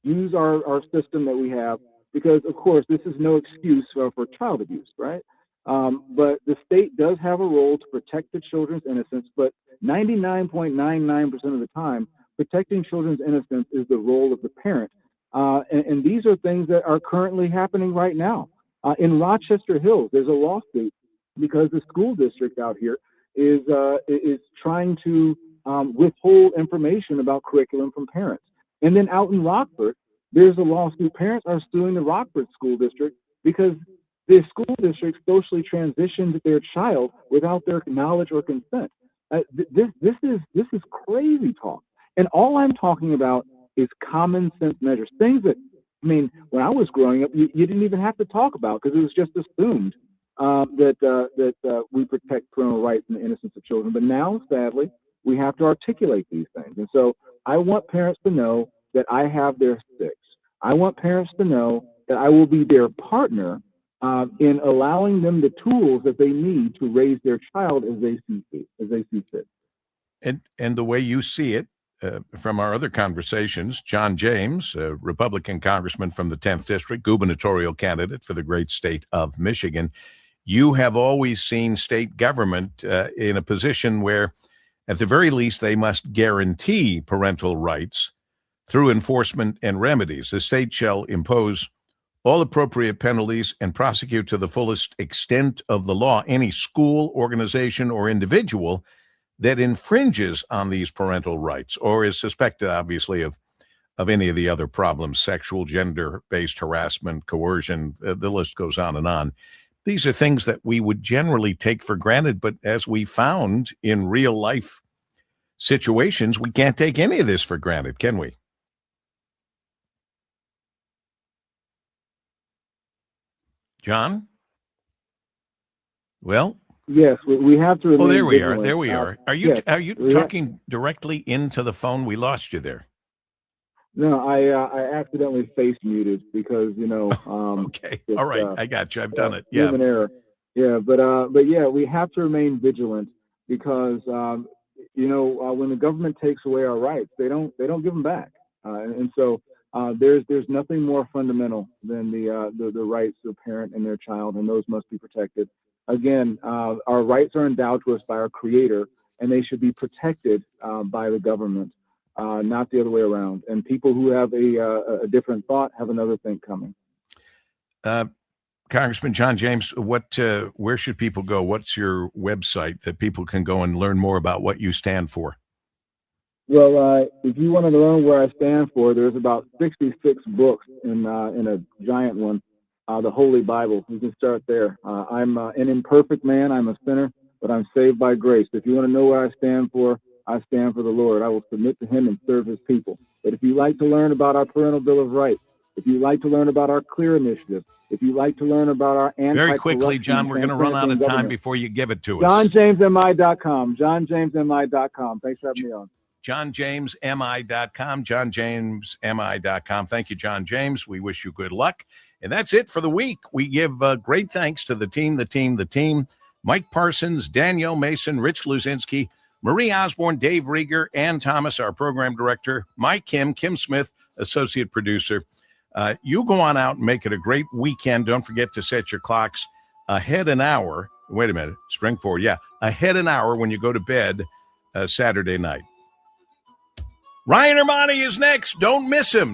use our system that we have, because of course this is no excuse for child abuse, right? But the state does have a role to protect the children's innocence, but 99.99% of the time, protecting children's innocence is the role of the parent. And these are things that are currently happening right now. In Rochester Hills, there's a lawsuit because the school district out here is trying to withhold information about curriculum from parents. And then out in Rockford, there's a lawsuit. Parents are suing the Rockford School District because the school district socially transitioned their child without their knowledge or consent. This is crazy talk. And all I'm talking about is common sense measures, things that, I mean, when I was growing up, you didn't even have to talk about because it was just assumed that we protect parental rights and the innocence of children. But now, sadly, we have to articulate these things. And so I want parents to know that I have their six. I want parents to know that I will be their partner in allowing them the tools that they need to raise their child as they see fit. And the way you see it, from our other conversations, John James, a Republican congressman from the 10th District, gubernatorial candidate for the great state of Michigan, you have always seen state government in a position where, at the very least, they must guarantee parental rights through enforcement and remedies. The state shall impose all appropriate penalties and prosecute to the fullest extent of the law any school, organization, or individual that infringes on these parental rights or is suspected, obviously, of any of the other problems, sexual, gender-based harassment, coercion, the list goes on and on. These are things that we would generally take for granted, but as we found in real life situations, we can't take any of this for granted, can we? John? Well, yes, we have to. Oh, there we vigilant. are. There we are. Are you talking directly into the phone? We lost you there. No, I accidentally face muted because okay, all right, I got you. I've done it. Yeah, human error. Yeah, but yeah, we have to remain vigilant because when the government takes away our rights, they don't give them back, and so there's nothing more fundamental than the rights of a parent and their child, and those must be protected. Again, our rights are endowed to us by our Creator, and they should be protected by the government, not the other way around. And people who have a different thought have another thing coming. Congressman John James, where should people go? What's your website that people can go and learn more about what you stand for? Well, if you want to learn where I stand for, there's about 66 books in a giant one. The Holy Bible. You can start there. I'm an imperfect man. I'm a sinner, but I'm saved by grace. If you want to know what I stand for the Lord. I will submit to him and serve his people. But if you like to learn about our Parental Bill of Rights, if you like to learn about our CLEAR initiative, if you like to learn about our very quickly, John, we're going to run out of time before you give it to us. JohnJamesMI.com. JohnJamesMI.com. Thanks for having me on. JohnJamesMI.com. JohnJamesMI.com. Thank you, John James. We wish you good luck. And that's it for the week. We give great thanks to the team. Mike Parsons, Danielle Mason, Rich Luzinski, Marie Osborne, Dave Rieger, Ann Thomas, our program director, Mike Kim Smith, associate producer. You go on out and make it a great weekend. Don't forget to set your clocks ahead an hour. Wait a minute. Spring forward. Yeah. Ahead an hour when you go to bed Saturday night. Ryan Armani is next. Don't miss him.